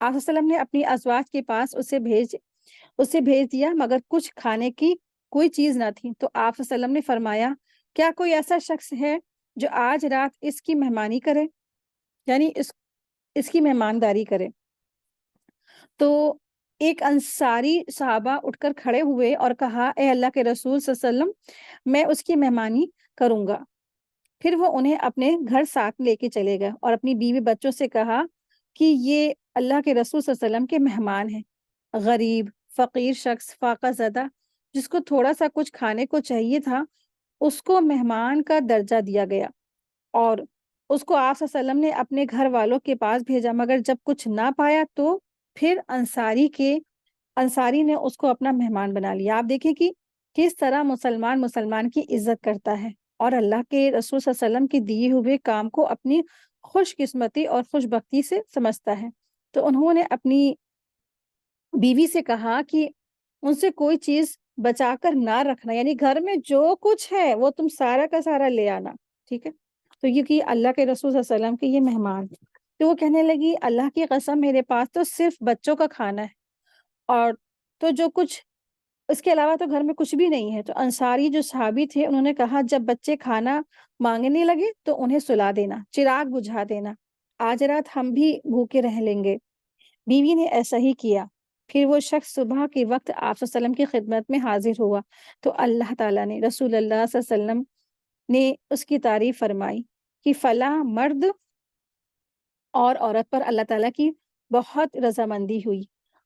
علیہ وسلم نے اپنی ازواج کے پاس اسے بھیج دیا، مگر کچھ کھانے کی کوئی چیز نہ تھی۔ تو آپ صلی اللہ علیہ وسلم نے فرمایا، کیا کوئی ایسا شخص ہے جو آج رات اس کی مہمانی کرے، یعنی اس کی مہمانداری کرے؟ تو ایک انصاری صحابہ اٹھ کر کھڑے ہوئے اور کہا، اے اللہ کے رسول صلی اللہ علیہ وسلم، میں اس کی مہمانی کروں گا۔ پھر وہ انہیں اپنے گھر ساتھ لے کے چلے گئے اور اپنی بیوی بچوں سے کہا کہ یہ اللہ کے رسول صلی اللہ علیہ وسلم کے مہمان ہیں۔ غریب، فقیر شخص، فاقہ زدہ، جس کو تھوڑا سا کچھ کھانے کو چاہیے تھا، اس کو مہمان کا درجہ دیا گیا، اور اس کو آپ صلی اللہ علیہ وسلم نے اپنے گھر والوں کے پاس بھیجا، مگر جب کچھ نہ پایا تو پھر انصاری نے اس کو اپنا مہمان بنا لیا۔ آپ دیکھیں کہ کس طرح مسلمان کی عزت کرتا ہے، اور اللہ کے رسول صلی اللہ علیہ وسلم کے دیے ہوئے کام کو اپنی خوش قسمتی اور خوش بختی سے سمجھتا ہے۔ تو انہوں نے اپنی بیوی سے کہا کہ ان سے کوئی چیز بچا کر نہ رکھنا، یعنی گھر میں جو کچھ ہے وہ تم سارا کا سارا لے آنا، ٹھیک ہے؟ تو یہ کہ اللہ کے رسول صلی اللہ علیہ وسلم کے یہ مہمان، تو وہ کہنے لگی، اللہ کی قسم، میرے پاس تو صرف بچوں کا کھانا ہے، اور تو جو کچھ اس کے علاوہ تو گھر میں کچھ بھی نہیں ہے۔ تو انصاری جو صحابی تھے انہوں نے کہا، جب بچے کھانا مانگنے لگے تو انہیں سلا دینا، چراغ بجھا دینا، آج رات ہم بھی بھوکے رہ لیں گے۔ بیوی نے ایسا ہی کیا۔ پھر وہ شخص صبح کے وقت آپ صلی اللہ علیہ وسلم کی خدمت میں حاضر ہوا، تو اللہ تعالیٰ نے، رسول اللہ صلی اللہ علیہ وسلم نے اس کی تعریف فرمائی کہ فلاں مرد اور عورت پر اللہ تعالیٰ کی بہت رضامندی ہوئی،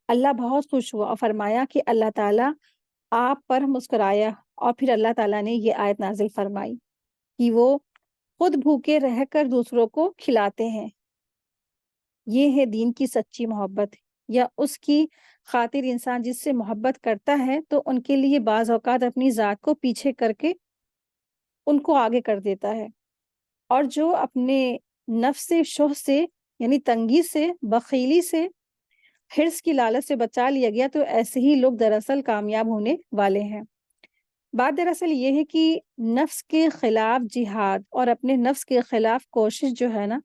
اللہ بہت خوش ہوا، اور فرمایا کہ اللہ تعالیٰ آپ پر مسکرایا۔ اور پھر اللہ تعالیٰ نے یہ آیت نازل فرمائی کہ وہ خود بھوکے رہ کر دوسروں کو کھلاتے ہیں، یہ ہے دین کی سچی محبت، یا اس کی خاطر انسان جس سے محبت کرتا ہے تو ان کے لیے بعض اوقات اپنی ذات کو پیچھے کر کے ان کو آگے کر دیتا ہے، اور جو اپنے نفس شح سے یعنی تنگی سے، بخیلی سے، حرص کی لالچ سے بچا لیا گیا، تو ایسے ہی لوگ دراصل کامیاب ہونے والے ہیں۔ بات دراصل یہ ہے کہ نفس کے خلاف جہاد اور اپنے نفس کے خلاف کوشش جو ہے نا،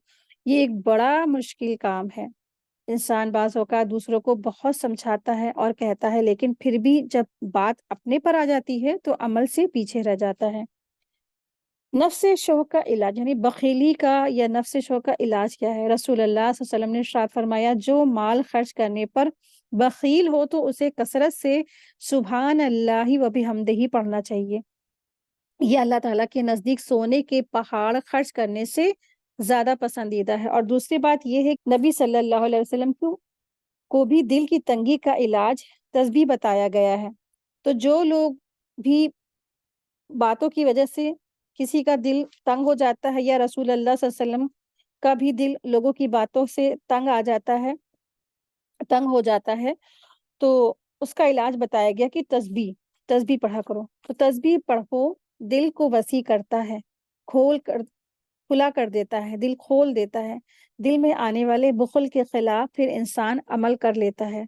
یہ ایک بڑا مشکل کام ہے۔ انسان بعض اوقات دوسروں کو بہت سمجھاتا ہے اور کہتا ہے، لیکن پھر بھی جب بات اپنے پر آ جاتی ہے تو عمل سے پیچھے رہ جاتا ہے۔ نفس شوق کا علاج یعنی بخیلی کا یا نفس شوق کا علاج کیا ہے؟ رسول اللہ صلی اللہ علیہ وسلم نے ارشاد فرمایا، جو مال خرچ کرنے پر بخیل ہو تو اسے کثرت سے سبحان اللہ و بحمدہ پڑھنا چاہیے۔ یہ اللہ تعالیٰ کے نزدیک سونے کے پہاڑ خرچ کرنے سے زیادہ پسندیدہ ہے۔ اور دوسری بات یہ ہے کہ نبی صلی اللہ علیہ وسلم کو بھی دل کی تنگی کا علاج تسبیح بتایا گیا ہے۔ تو جو لوگ بھی باتوں کی وجہ سے کسی کا دل تنگ ہو جاتا ہے، یا رسول اللہ صلی اللہ علیہ وسلم کا بھی دل لوگوں کی باتوں سے تنگ ہو جاتا ہے، تو اس کا علاج بتایا گیا کہ تسبیح پڑھا کرو۔ تو تسبیح پڑھو، دل کو وسیع کرتا ہے، کھلا کر دیتا ہے، دل کھول دیتا ہے، دل میں آنے والے بخل کے خلاف پھر انسان عمل کر لیتا ہے۔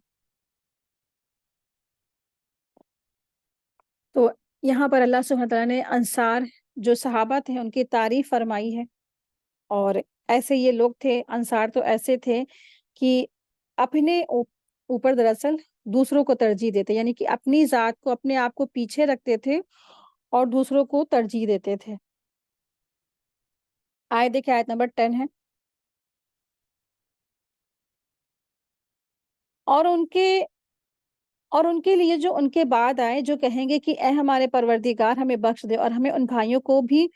یہاں پر اللہ سبحانہ تعالیٰ نے انصار جو صحابہ تھے ان کی تعریف فرمائی ہے، اور ایسے یہ لوگ تھے، انصار تو ایسے تھے کہ اپنے اوپر دراصل دوسروں کو ترجیح دیتے، یعنی کہ اپنی ذات کو، اپنے آپ کو پیچھے رکھتے تھے اور دوسروں کو ترجیح دیتے تھے۔ آیت دیکھیں، آیت نمبر 10 ہے۔ اور ان کے لیے جو ان کے بعد آئے، جو کہیں گے کہ اے ہمارے پروردگار ہمیں بخش دے، اور ہمیں ان بھائیوں کو بھی،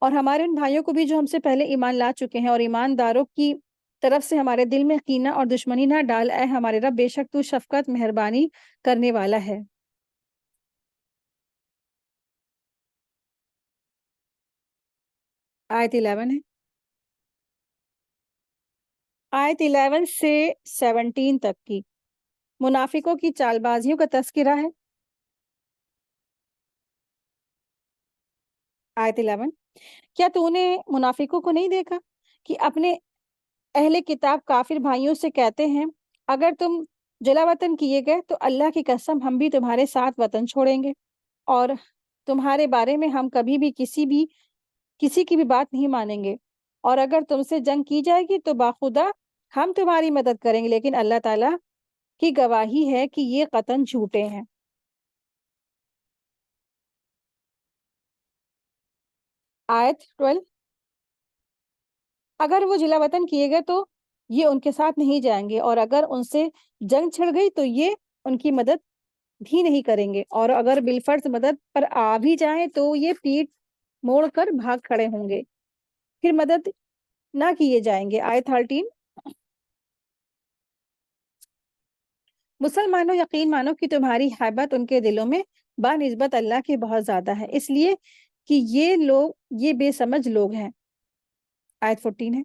اور ہمارے ان بھائیوں کو بھی جو ہم سے پہلے ایمان لا چکے ہیں، اور ایمانداروں کی طرف سے ہمارے دل میں کینہ اور دشمنی نہ ڈال، اے ہمارے رب بے شک تو شفقت مہربانی کرنے والا ہے۔ آیت 11 ہے۔ آیت 11 سے 17 تک کی منافقوں کی چال بازیوں کا تذکرہ ہے۔ آیت 11، کیا تو نے منافقوں کو نہیں دیکھا کہ اپنے اہل کتاب کافر بھائیوں سے کہتے ہیں، اگر تم جلا وطن کیے گئے تو اللہ کی قسم ہم بھی تمہارے ساتھ وطن چھوڑیں گے، اور تمہارے بارے میں ہم کبھی بھی کسی کی بھی بات نہیں مانیں گے، اور اگر تم سے جنگ کی جائے گی تو باخدا ہم تمہاری مدد کریں گے، لیکن اللہ تعالیٰ کی گواہی ہے کہ یہ قطعاً جھوٹے ہیں۔ آیت 12، اگر وہ جلا وطن کیے گئے تو یہ ان کے ساتھ نہیں جائیں گے، اور اگر ان سے جنگ چھڑ گئی تو یہ ان کی مدد بھی نہیں کریں گے، اور اگر بالفرض مدد پر آ بھی جائیں تو یہ پیٹ موڑ کر بھاگ کھڑے ہوں گے، پھر مدد نہ کیے جائیں گے۔ آیت 13، مسلمانوں یقین مانو کہ تمہاری حیبت ان کے دلوں میں بنسبت اللہ کے بہت زیادہ ہے، اس لیے کہ یہ بے سمجھ لوگ ہیں۔ آیت 14 ہے،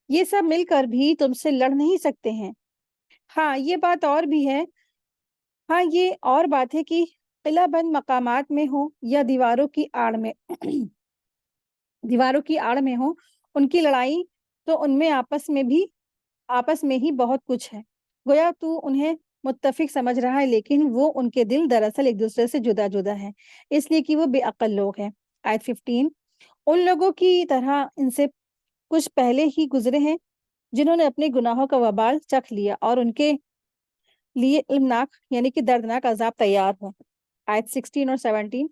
یہ سب مل کر بھی تم سے لڑ نہیں سکتے ہیں۔ ہاں یہ بات اور بھی ہے، ہاں یہ اور بات ہے کہ قلعہ بند مقامات میں ہو یا دیواروں کی آڑ میں ہو، ان کی لڑائی تو ان میں آپس میں ہی بہت کچھ ہے، گویا تو انہیں متفق سمجھ رہا ہے، لیکن وہ ان کے دل دراصل ایک دوسرے سے جدا جدا ہیں، اس لیے کہ وہ بے عقل لوگ ہیں۔ آیت 15، ان لوگوں کی طرح ان سے کچھ پہلے ہی گزرے ہیں جنہوں نے اپنے گناہوں کا وبال چکھ لیا، اور ان کے لیے المناک یعنی کہ دردناک عذاب تیار ہو۔ آیت 16 اور 17،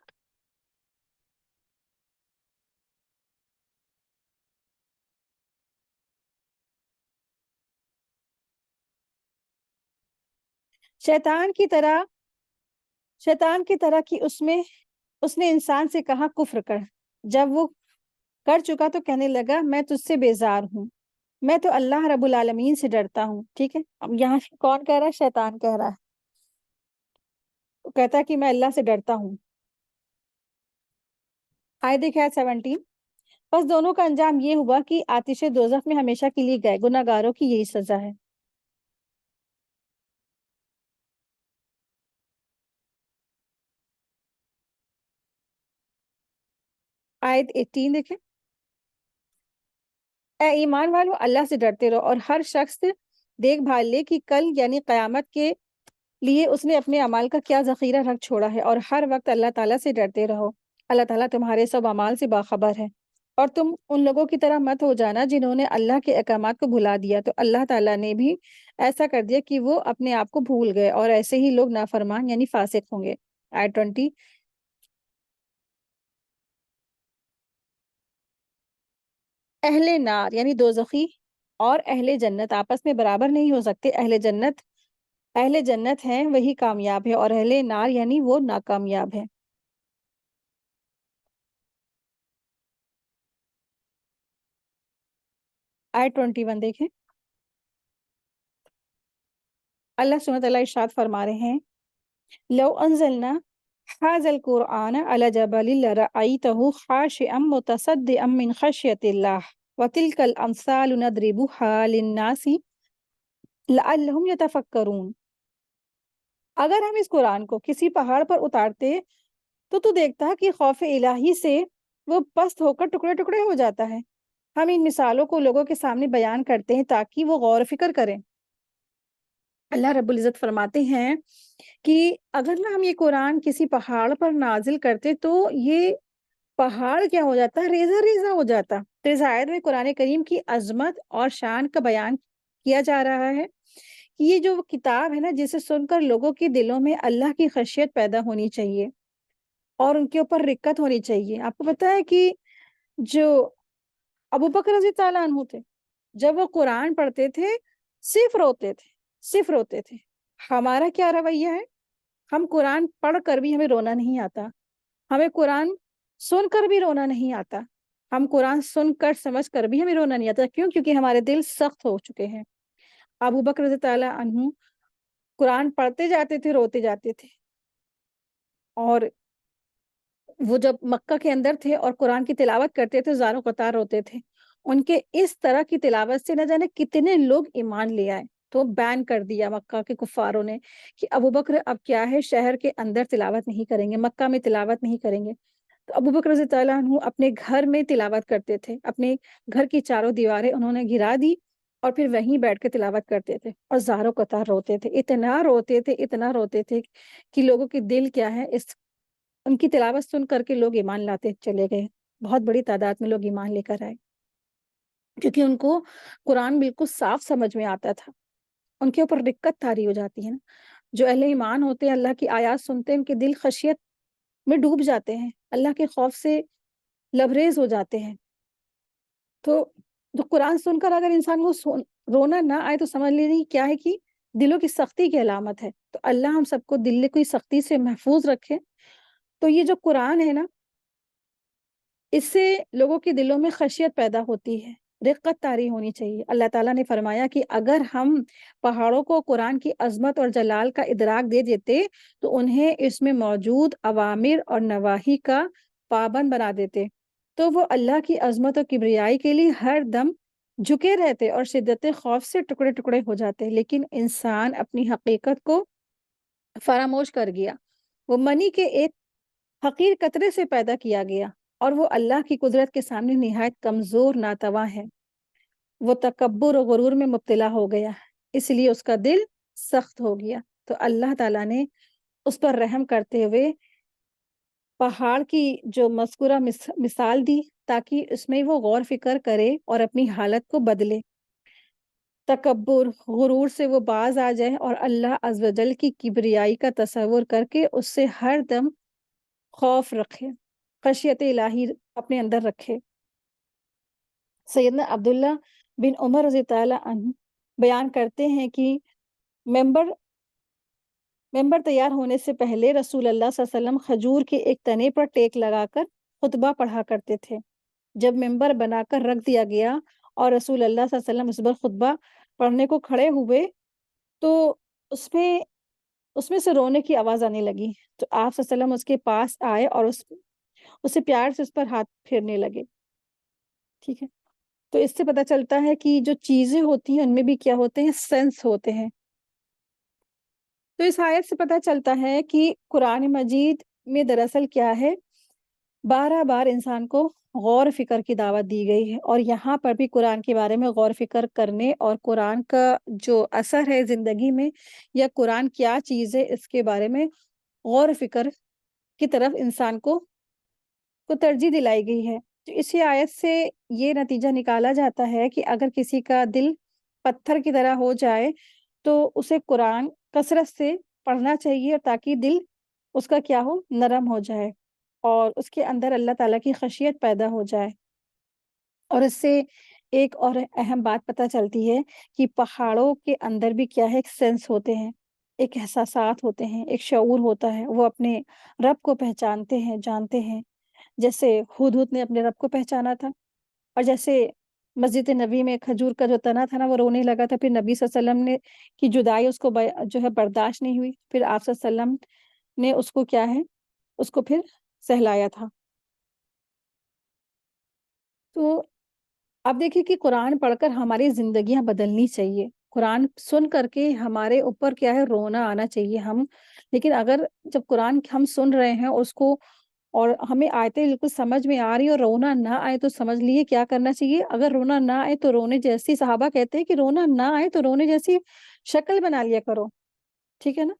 شیطان کی طرح کہ اس نے انسان سے کہا کفر کر، جب وہ کر چکا تو کہنے لگا میں تجھ سے بیزار ہوں، میں تو اللہ رب العالمین سے ڈرتا ہوں۔ ٹھیک ہے، اب یہاں کون کہہ رہا ہے؟ شیطان کہہ رہا ہے، وہ کہتا ہے کہ میں اللہ سے ڈرتا ہوں۔ آیت دیکھیں، آیت 17، بس دونوں کا انجام یہ ہوا کہ آتش دوزخ میں ہمیشہ کے لیے گئے، گناہ گاروں کی یہی سزا ہے۔ آیت 18 دیکھیں، اے ایمان والو اللہ سے ڈرتے رہو، اور ہر شخص دیکھ بھال لے کہ کل یعنی قیامت کے لیے اس نے اپنے اعمال کا کیا ذخیرہ رکھ چھوڑا ہے، اور ہر وقت اللہ تعالیٰ سے ڈرتے رہو، اللہ تعالیٰ تمہارے سب اعمال سے باخبر ہے۔ اور تم ان لوگوں کی طرح مت ہو جانا جنہوں نے اللہ کے احکامات کو بھلا دیا، تو اللہ تعالیٰ نے بھی ایسا کر دیا کہ وہ اپنے آپ کو بھول گئے، اور ایسے ہی لوگ نافرمان یعنی فاسق ہوں گے۔ آیت 20، اہل نار یعنی دوزخی اور اہل جنت آپس میں برابر نہیں ہو سکتے، اہل جنت ہیں وہی کامیاب ہے، اور اہل نار یعنی وہ ناکامیاب ہے۔ آیت 21 دیکھیں، اللہ سبحانہ وتعالیٰ ارشاد فرما رہے ہیں، لو انزلنا هذا القرآن على جبل لرأيته خاشعا متصدعا من خشية الله وتلك الأمثال نضربها للناس لعلهم يتفكرون۔ اگر ہم اس قرآن کو کسی پہاڑ پر اتارتے تو دیکھتا کہ خوف الہی سے وہ پست ہو کر ٹکڑے ٹکڑے ہو جاتا ہے۔ ہم ان مثالوں کو لوگوں کے سامنے بیان کرتے ہیں تاکہ وہ غور و فکر کریں۔ اللہ رب العزت فرماتے ہیں کہ اگر نہ ہم یہ قرآن کسی پہاڑ پر نازل کرتے تو یہ پہاڑ کیا ہو جاتا، ریزہ ریزہ ہو جاتا۔ تو اس آیت میں قرآن کریم کی عظمت اور شان کا بیان کیا جا رہا ہے کہ یہ جو کتاب ہے نا، جسے سن کر لوگوں کے دلوں میں اللہ کی خشیت پیدا ہونی چاہیے اور ان کے اوپر رقت ہونی چاہیے۔ آپ کو پتہ ہے کہ جو ابو بکر رضی تعالیٰ عنہ تھے، جب وہ قرآن پڑھتے تھے صرف روتے تھے، صرف روتے تھے۔ ہمارا کیا رویہ ہے؟ ہم قرآن پڑھ کر بھی ہمیں رونا نہیں آتا، ہمیں قرآن سن کر بھی رونا نہیں آتا، ہم قرآن سن کر سمجھ کر بھی ہمیں رونا نہیں آتا۔ کیوں؟ کیونکہ ہمارے دل سخت ہو چکے ہیں۔ ابو بکر رضی تعالیٰ عنہ قرآن پڑھتے جاتے تھے، روتے جاتے تھے، اور وہ جب مکہ کے اندر تھے اور قرآن کی تلاوت کرتے تھے زاروں قطار ہوتے تھے۔ ان کے اس طرح کی تلاوت سے نہ جانے کتنے لوگ ایمان لے آئے۔ تو بین کر دیا مکہ کے کفاروں نے کہ ابو بکر اب کیا ہے، شہر کے اندر تلاوت نہیں کریں گے، مکہ میں تلاوت نہیں کریں گے۔ تو ابو بکر رضی اللہ عنہ اپنے گھر میں تلاوت کرتے تھے، اپنے گھر کی چاروں دیواریں انہوں نے گرا دی اور پھر وہیں بیٹھ کے تلاوت کرتے تھے اور زاروں قطار روتے تھے، اتنا روتے تھے، اتنا روتے تھے کہ لوگوں کے دل کیا ہے، اس ان کی تلاوت سن کر کے لوگ ایمان لاتے چلے گئے۔ بہت بڑی تعداد میں لوگ ایمان لے کر آئے، کیونکہ ان کو قرآن بالکل صاف سمجھ میں آتا تھا، ان کے اوپر رقت طاری ہو جاتی ہے نا۔ جو اہل ایمان ہوتے ہیں اللہ کی آیات سنتے ہیں، ان کے دل خشیت میں ڈوب جاتے ہیں، اللہ کے خوف سے لبریز ہو جاتے ہیں۔ تو جو قرآن سن کر اگر انسان کو رونا نہ آئے تو سمجھ لیجیے کیا ہے کہ دلوں کی سختی کی علامت ہے۔ تو اللہ ہم سب کو دل کی سختی سے محفوظ رکھے۔ تو یہ جو قرآن ہے نا، اس سے لوگوں کے دلوں میں خشیت پیدا ہوتی ہے، رقت طاری ہونی چاہیے۔ اللہ تعالیٰ نے فرمایا کہ اگر ہم پہاڑوں کو قرآن کی عظمت اور جلال کا ادراک دے دیتے تو انہیں اس میں موجود اوامر اور نواہی کا پابند بنا دیتے، تو وہ اللہ کی عظمت اور کبریائی کے لیے ہر دم جھکے رہتے اور شدت خوف سے ٹکڑے ٹکڑے ہو جاتے۔ لیکن انسان اپنی حقیقت کو فراموش کر گیا، وہ منی کے ایک حقیر قطرے سے پیدا کیا گیا اور وہ اللہ کی قدرت کے سامنے نہایت کمزور ناتواں ہے۔ وہ تکبر و غرور میں مبتلا ہو گیا، اس لیے اس کا دل سخت ہو گیا۔ تو اللہ تعالیٰ نے اس پر رحم کرتے ہوئے پہاڑ کی جو مذکورہ مثال دی تاکہ اس میں وہ غور فکر کرے اور اپنی حالت کو بدلے، تکبر غرور سے وہ باز آ جائے اور اللہ عز و جل کی کبریائی کا تصور کر کے اس سے ہر دم خوف رکھے، خشیت الہی اپنے اندر رکھے۔ سیدنا عبداللہ بن عمر رضی تعالیٰ عنہ بیان کرتے ہیں کہ ممبر تیار ہونے سے پہلے رسول اللہ صلی اللہ علیہ وسلم کھجور کے ایک تنے پر ٹیک لگا کر خطبہ پڑھا کرتے تھے۔ جب ممبر بنا کر رکھ دیا گیا اور رسول اللہ صلی اللہ علیہ وسلم اس پر خطبہ پڑھنے کو کھڑے ہوئے تو اس میں سے رونے کی آواز آنے لگی۔ تو آپ صلی اللہ علیہ وسلم اس کے پاس آئے اور اسے پیار سے اس پر ہاتھ پھیرنے لگے۔ ٹھیک ہے، تو اس سے پتہ چلتا ہے کہ جو چیزیں ہوتی ہیں ان میں بھی کیا ہوتے ہیں، سینس ہوتے ہیں۔ تو اس آیت سے پتہ چلتا ہے کہ قرآن مجید میں دراصل کیا ہے، بار بار انسان کو غور فکر کی دعوت دی گئی ہے، اور یہاں پر بھی قرآن کے بارے میں غور فکر کرنے اور قرآن کا جو اثر ہے زندگی میں یا قرآن کیا چیز ہے اس کے بارے میں غور فکر کی طرف انسان کو ترجیح دلائی گئی ہے۔ تو اسی آیت سے یہ نتیجہ نکالا جاتا ہے کہ اگر کسی کا دل پتھر کی طرح ہو جائے تو اسے قرآن کثرت سے پڑھنا چاہیے، اور تاکہ دل اس کا کیا ہو، نرم ہو جائے اور اس کے اندر اللہ تعالیٰ کی خشیت پیدا ہو جائے۔ اور اس سے ایک اور اہم بات پتہ چلتی ہے کہ پہاڑوں کے اندر بھی کیا ہے، ایک سینس ہوتے ہیں، ایک احساسات ہوتے ہیں، ایک شعور ہوتا ہے، وہ اپنے رب کو پہچانتے ہیں، جانتے ہیں۔ جیسے ہدہد نے اپنے رب کو پہچانا تھا، اور جیسے مسجد نبی میں کھجور کا جو تنا تھا نا وہ رونے لگا تھا، پھر نبی صلی اللہ علیہ وسلم نے کی جدائی اس کو جو ہے برداشت نہیں ہوئی، پھر آپ صلی اللہ علیہ وسلم نے اس کو کیا ہے، اس کو پھر سہلایا تھا۔ تو آپ دیکھیں کہ قرآن پڑھ کر ہماری زندگیاں بدلنی چاہیے، قرآن سن کر کے ہمارے اوپر کیا ہے، رونا آنا چاہیے ہم۔ لیکن اگر جب قرآن ہم سن رہے ہیں اور اس کو اور ہمیں آیتیں بالکل سمجھ میں آ رہی اور رونا نہ آئے تو سمجھ لیے کیا کرنا چاہیے. اگر رونا نہ آئے تو رونے جیسی، صحابہ کہتے ہیں کہ رونا نہ آئے تو رونے جیسی شکل بنا لیا کرو. ٹھیک ہے نا؟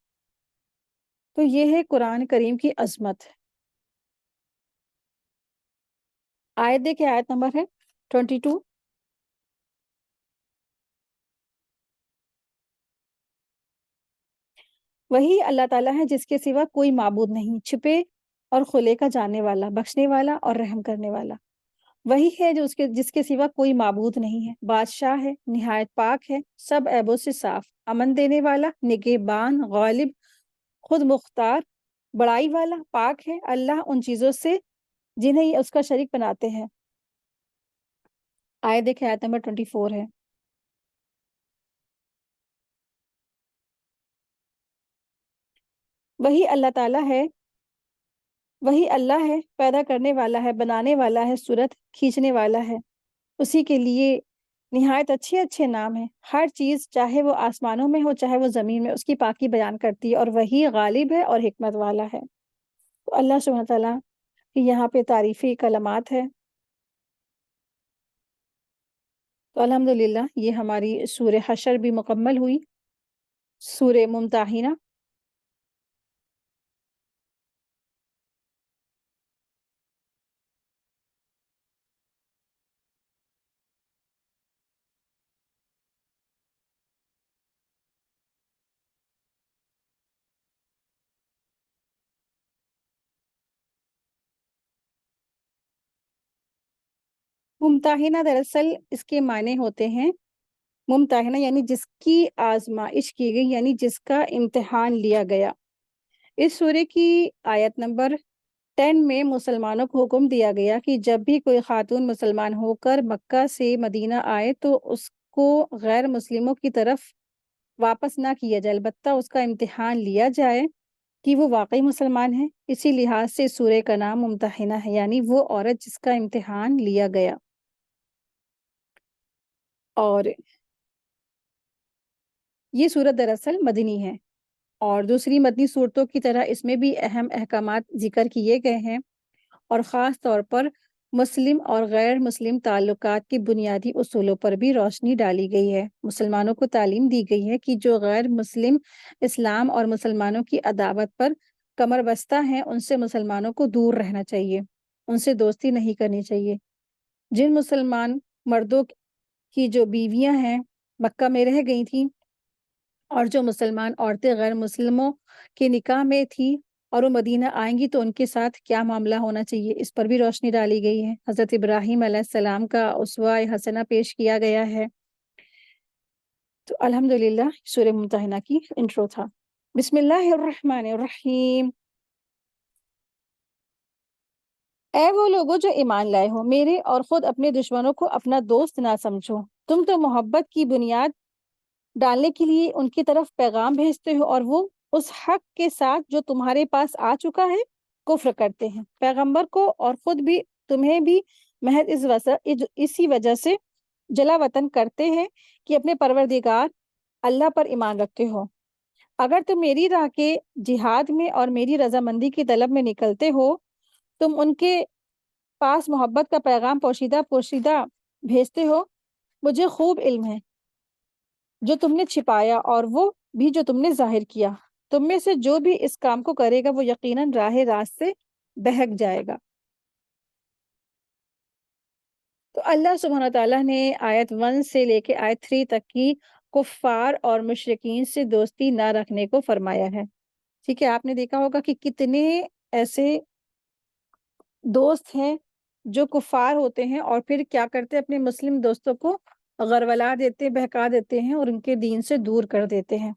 تو یہ ہے قرآن کریم کی عظمت. آیت دیکھیں، آیت نمبر ہے 22. وہی اللہ تعالیٰ ہے جس کے سوا کوئی معبود نہیں، چھپے اور کھلے کا جاننے والا، بخشنے والا اور رحم کرنے والا. وہی ہے جو جس کے سوا کوئی معبود نہیں ہے، بادشاہ ہے، نہایت پاک ہے، سب عیبوں سے صاف، امن دینے والا، نگہبان، غالب، خود مختار، بڑائی والا. پاک ہے اللہ ان چیزوں سے جنہیں یہ اس کا شریک بناتے ہیں. آیت دیکھیں، آیت نمبر 24 ہے. وہی اللہ تعالیٰ ہے، وہی اللہ ہے، پیدا کرنے والا ہے، بنانے والا ہے، صورت کھینچنے والا ہے. اسی کے لیے نہایت اچھے اچھے نام ہیں. ہر چیز چاہے وہ آسمانوں میں ہو چاہے وہ زمین میں، اس کی پاکی بیان کرتی ہے، اور وہی غالب ہے اور حکمت والا ہے. تو اللہ سبحانہ تعالیٰ کی یہاں پہ تعریفی کلمات ہے. تو الحمدللہ یہ ہماری سورہ حشر بھی مکمل ہوئی. سورہ ممتحنہ. ممتحنہ دراصل اس کے معنی ہوتے ہیں، ممتحنہ یعنی جس کی آزمائش کی گئی، یعنی جس کا امتحان لیا گیا. اس سورہ کی آیت نمبر 10 میں مسلمانوں کو حکم دیا گیا کہ جب بھی کوئی خاتون مسلمان ہو کر مکہ سے مدینہ آئے تو اس کو غیر مسلموں کی طرف واپس نہ کیا جائے، البتہ اس کا امتحان لیا جائے کہ وہ واقعی مسلمان ہے. اسی لحاظ سے سورہ کا نام ممتحنہ ہے، یعنی وہ عورت جس کا امتحان لیا گیا. اور یہ سورت دراصل مدنی ہے، اور دوسری مدنی صورتوں کی طرح اس میں بھی اہم احکامات ذکر کیے گئے ہیں، اور خاص طور پر مسلم اور غیر مسلم تعلقات کے بنیادی اصولوں پر بھی روشنی ڈالی گئی ہے. مسلمانوں کو تعلیم دی گئی ہے کہ جو غیر مسلم اسلام اور مسلمانوں کی عداوت پر کمر بستہ ہیں، ان سے مسلمانوں کو دور رہنا چاہیے، ان سے دوستی نہیں کرنی چاہیے. جن مسلمان مردوں کی جو بیویاں ہیں مکہ میں رہ گئی تھیں، اور جو مسلمان عورتیں غیر مسلموں کے نکاح میں تھی اور وہ مدینہ آئیں گی تو ان کے ساتھ کیا معاملہ ہونا چاہیے، اس پر بھی روشنی ڈالی گئی ہے. حضرت ابراہیم علیہ السلام کا اسوہ حسنہ پیش کیا گیا ہے. تو الحمدللہ سورہ ممتحنہ کی انٹرو تھا. بسم اللہ الرحمن الرحیم. اے وہ لوگوں جو ایمان لائے ہو، میرے اور خود اپنے دشمنوں کو اپنا دوست نہ سمجھو. تم تو محبت کی بنیاد ڈالنے کے لیے ان کی طرف پیغام بھیجتے ہو، اور وہ اس حق کے ساتھ جو تمہارے پاس آ چکا ہے کفر کرتے ہیں. پیغمبر کو اور خود بھی تمہیں بھی محض اسی وجہ سے جلا وطن کرتے ہیں کہ اپنے پروردگار اللہ پر ایمان رکھتے ہو. اگر تم میری راہ کے جہاد میں اور میری رضامندی کی طلب میں نکلتے ہو، تم ان کے پاس محبت کا پیغام پوشیدہ پوشیدہ بھیجتے ہو. مجھے خوب علم ہے جو تم نے چھپایا اور وہ بھی جو تم نے ظاہر کیا. تم میں سے جو بھی اس کام کو کرے گا وہ یقیناً راہ راست سے بہک جائے گا. تو اللہ سبحانہ تعالیٰ نے آیت 1 سے لے کے آیت 3 تک کی کفار اور مشرکین سے دوستی نہ رکھنے کو فرمایا ہے. ٹھیک ہے، آپ نے دیکھا ہوگا کہ کتنے ایسے دوست ہیں جو کفار ہوتے ہیں اور پھر کیا کرتے ہیں، اپنے مسلم دوستوں کو غرولا دیتے، بہکا دیتے ہیں اور ان کے دین سے دور کر دیتے ہیں،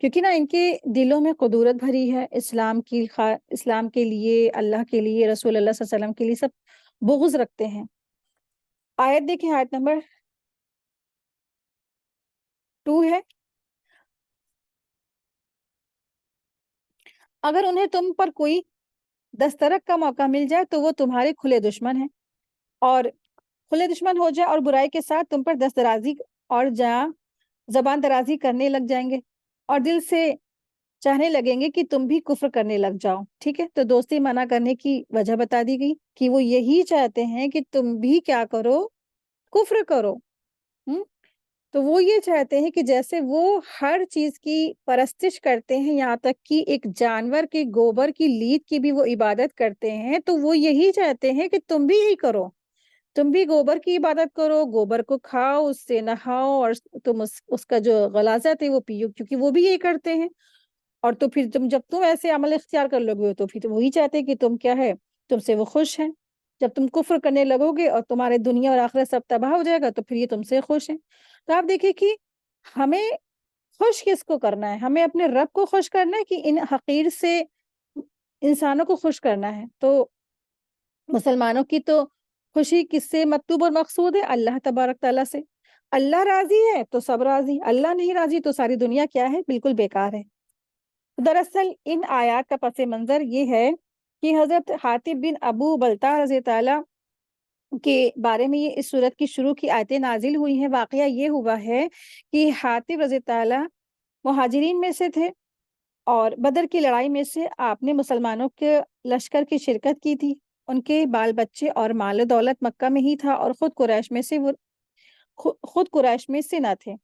کیونکہ نا ان کے دلوں میں قدورت بھری ہے اسلام کے لیے، اللہ کے لیے، رسول اللہ صلی اللہ علیہ وسلم کے لیے، سب بغض رکھتے ہیں. آیت دیکھیں، آیت نمبر 2 ہے. اگر انہیں تم پر کوئی دسترک کا موقع مل جائے تو وہ تمہارے کھلے دشمن ہیں، اور کھلے دشمن ہو جائے اور برائی کے ساتھ تم پر دست درازی اور زبان درازی کرنے لگ جائیں گے، اور دل سے چاہنے لگیں گے کہ تم بھی کفر کرنے لگ جاؤ. ٹھیک ہے, تو دوستی منع کرنے کی وجہ بتا دی گئی کہ وہ یہی چاہتے ہیں کہ تم بھی کیا کرو, کفر کرو. تو وہ یہ چاہتے ہیں کہ جیسے وہ ہر چیز کی پرستش کرتے ہیں, یہاں تک کہ ایک جانور کے گوبر کی لید کی بھی وہ عبادت کرتے ہیں, تو وہ یہی چاہتے ہیں کہ تم بھی یہی کرو, تم بھی گوبر کی عبادت کرو, گوبر کو کھاؤ, اس سے نہاؤ, اور تم اس کا جو غلاظت ہے وہ پیو, کیونکہ وہ بھی یہی کرتے ہیں. اور تو پھر جب تم ایسے عمل اختیار کر لو گے تو پھر وہی چاہتے کہ تم کیا ہے, تم سے وہ خوش ہیں. جب تم کفر کرنے لگو گے اور تمہارے دنیا اور آخرت سب تباہ ہو جائے گا تو پھر یہ تم سے خوش ہیں. تو آپ دیکھیں کہ ہمیں خوش کس کو کرنا ہے, ہمیں اپنے رب کو خوش کرنا ہے کہ ان حقیر سے انسانوں کو خوش کرنا ہے. تو مسلمانوں کی تو خوشی کس سے مطلوب اور مقصود ہے؟ اللہ تبارک تعالیٰ سے. اللہ راضی ہے تو سب راضی, اللہ نہیں راضی تو ساری دنیا کیا ہے, بالکل بیکار ہے. دراصل ان آیات کا پس منظر یہ ہے کہ حضرت حاتب بن ابو بلتع رضی تعالیٰ کے بارے میں یہ اس صورت کی شروع کی آیتیں نازل ہوئی ہیں. واقعہ یہ ہوا ہے کہ حاتب رضی تعالیٰ مہاجرین میں سے تھے, اور بدر کی لڑائی میں سے آپ نے مسلمانوں کے لشکر کی شرکت کی تھی. ان کے بال بچے اور مال و دولت مکہ میں ہی تھا, اور خود قریش میں سے نہ تھے,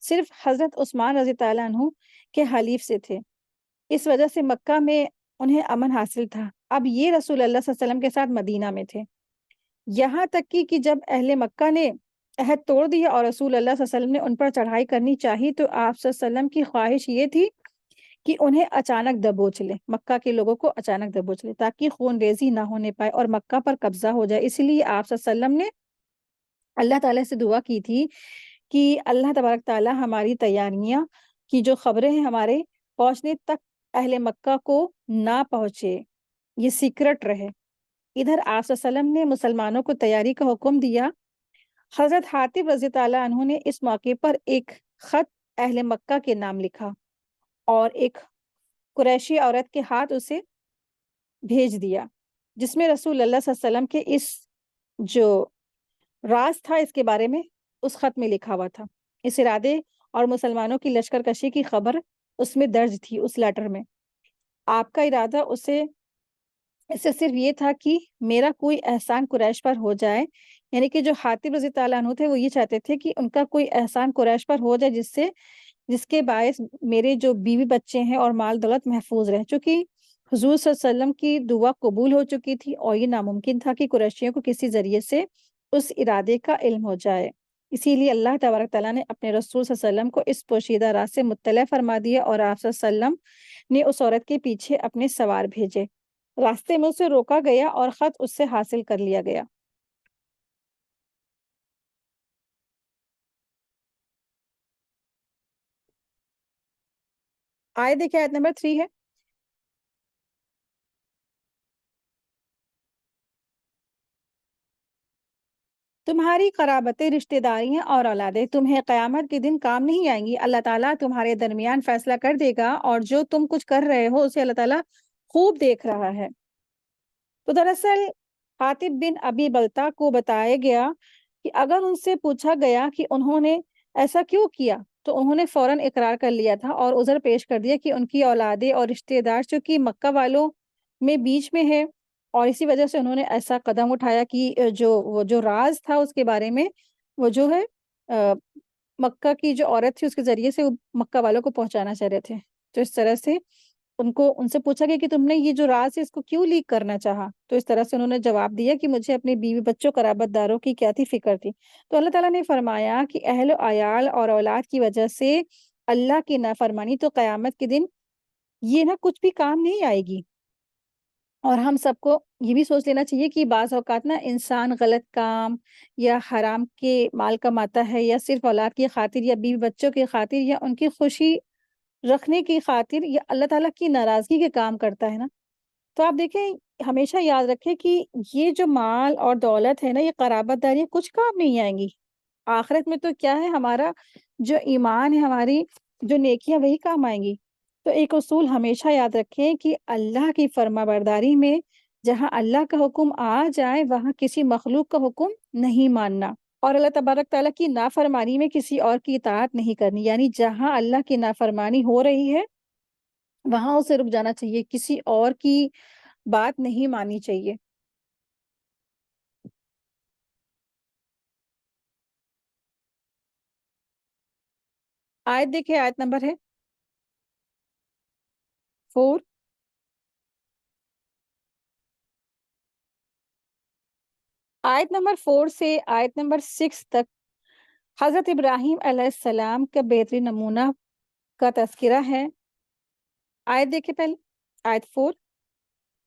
صرف حضرت عثمان رضی تعالیٰ عنہ کے حلیف سے تھے. اس وجہ سے مکہ میں انہیں امن حاصل تھا. اب یہ رسول اللہ صلی اللہ علیہ وسلم کے ساتھ مدینہ میں تھے, یہاں تک کہ جب اہل مکہ نے عہد توڑ دیا اور رسول اللہ صلی اللہ علیہ وسلم نے ان پر چڑھائی کرنی چاہی, تو آپ صلی اللہ علیہ وسلم کی خواہش یہ تھی کہ انہیں اچانک دبوچ لے, مکہ کے لوگوں کو اچانک دبوچ لے, تاکہ خون ریزی نہ ہونے پائے اور مکہ پر قبضہ ہو جائے. اسی لیے آپ صلی اللہ علیہ وسلم نے اللہ تعالیٰ سے دعا کی تھی کہ اللہ تبارک تعالیٰ ہماری تیاریاں کی جو خبریں ہیں ہمارے پہنچنے تک اہل مکہ کو نہ پہنچے, یہ سیکرٹ رہے. ادھر آپ صلی اللہ علیہ وسلم نے مسلمانوں کو تیاری کا حکم دیا. حضرت حاتب رضی تعالیٰ عنہ نے اس موقع پر ایک خط اہل مکہ کے نام لکھا اور ایک قریشی عورت کے ہاتھ اسے بھیج دیا, جس میں رسول اللہ صلی اللہ علیہ وسلم کے اس جو راز تھا اس کے بارے میں اس خط میں لکھا ہوا تھا. اس ارادے اور مسلمانوں کی لشکر کشی کی خبر اس میں درج تھی, اس لیٹر میں. آپ کا ارادہ اسے صرف یہ تھا کہ میرا کوئی احسان قریش پر ہو جائے, یعنی کہ جو حاتب رضی تعالیٰ عنہ تھے وہ یہ چاہتے تھے کہ ان کا کوئی احسان قریش پر ہو جائے, جس کے باعث میرے جو بیوی بچے ہیں اور مال دولت محفوظ رہے. چونکہ حضور صلی اللہ علیہ وسلم کی دعا قبول ہو چکی تھی اور یہ ناممکن تھا کہ قریشیوں کو کسی ذریعے سے اس ارادے کا علم ہو جائے. اسی لیے اللہ تبارک تعالیٰ نے اپنے رسول صلی اللہ علیہ وسلم کو اس پوشیدہ راز سے مطلع فرما دیا, اور آپ صلی اللہ علیہ وسلم نے اس عورت کے پیچھے اپنے سوار بھیجے. راستے میں اسے روکا گیا اور خط اس سے حاصل کر لیا گیا. آیت دیکھیں, آیت نمبر 3 ہے. تمہاری قرابتیں, رشتہ داریاں اور اولادیں تمہیں قیامت کے دن کام نہیں آئیں گی. اللہ تعالیٰ تمہارے درمیان فیصلہ کر دے گا, اور جو تم کچھ کر رہے ہو اسے اللہ تعالیٰ خوب دیکھ رہا ہے. تو دراصل حاتب بن ابی بلتع کو بتایا گیا کہ اگر ان سے پوچھا گیا کہ انہوں نے ایسا کیوں کیا, تو انہوں نے فوراً اقرار کر لیا تھا اور عذر پیش کر دیا کہ ان کی اولادیں اور رشتہ دار چونکہ مکہ والوں میں بیچ میں ہے, اور اسی وجہ سے انہوں نے ایسا قدم اٹھایا کہ وہ جو راز تھا اس کے بارے میں وہ جو ہے مکہ کی جو عورت تھی اس کے ذریعے سے وہ مکہ والوں کو پہنچانا چاہ رہے تھے. تو اس طرح سے ان سے پوچھا گیا کہ تم نے یہ جو راز ہے اس کو کیوں لیک کرنا چاہا, تو اس طرح سے انہوں نے جواب دیا کہ مجھے اپنے بیوی بچوں قرابت داروں کی کیا تھی فکر تھی. تو اللہ تعالیٰ نے فرمایا کہ اہل و عیال اور اولاد کی وجہ سے اللہ کی نافرمانی تو قیامت کے دن یہ نہ کچھ بھی کام نہیں آئے گی. اور ہم سب کو یہ بھی سوچ لینا چاہیے کہ بعض اوقات نا انسان غلط کام یا حرام کے مال کماتا ہے, یا صرف اولاد کی خاطر یا بیوی بچوں کی خاطر یا ان کی خوشی رکھنے کی خاطر یا اللہ تعالیٰ کی ناراضگی کے کام کرتا ہے نا. تو آپ دیکھیں, ہمیشہ یاد رکھیں کہ یہ جو مال اور دولت ہے نا, یہ قرابت داری کچھ کام نہیں آئیں گی. آخرت میں تو کیا ہے, ہمارا جو ایمان ہے, ہماری جو نیکیاں وہی کام آئیں گی. تو ایک اصول ہمیشہ یاد رکھیں کہ اللہ کی فرما برداری میں جہاں اللہ کا حکم آ جائے وہاں کسی مخلوق کا حکم نہیں ماننا, اور اللہ تبارک تعالیٰ کی نافرمانی میں کسی اور کی اطاعت نہیں کرنی. یعنی جہاں اللہ کی نافرمانی ہو رہی ہے وہاں اسے رک جانا چاہیے، کسی اور کی بات نہیں ماننی چاہیے۔ آیت دیکھیں، آیت نمبر ہے 4۔ آیت نمبر 4 سے آیت نمبر 6 تک حضرت ابراہیم علیہ السلام کا بہترین نمونہ کا تذکرہ ہے۔ آیت دیکھیں پہلے، آیت 4: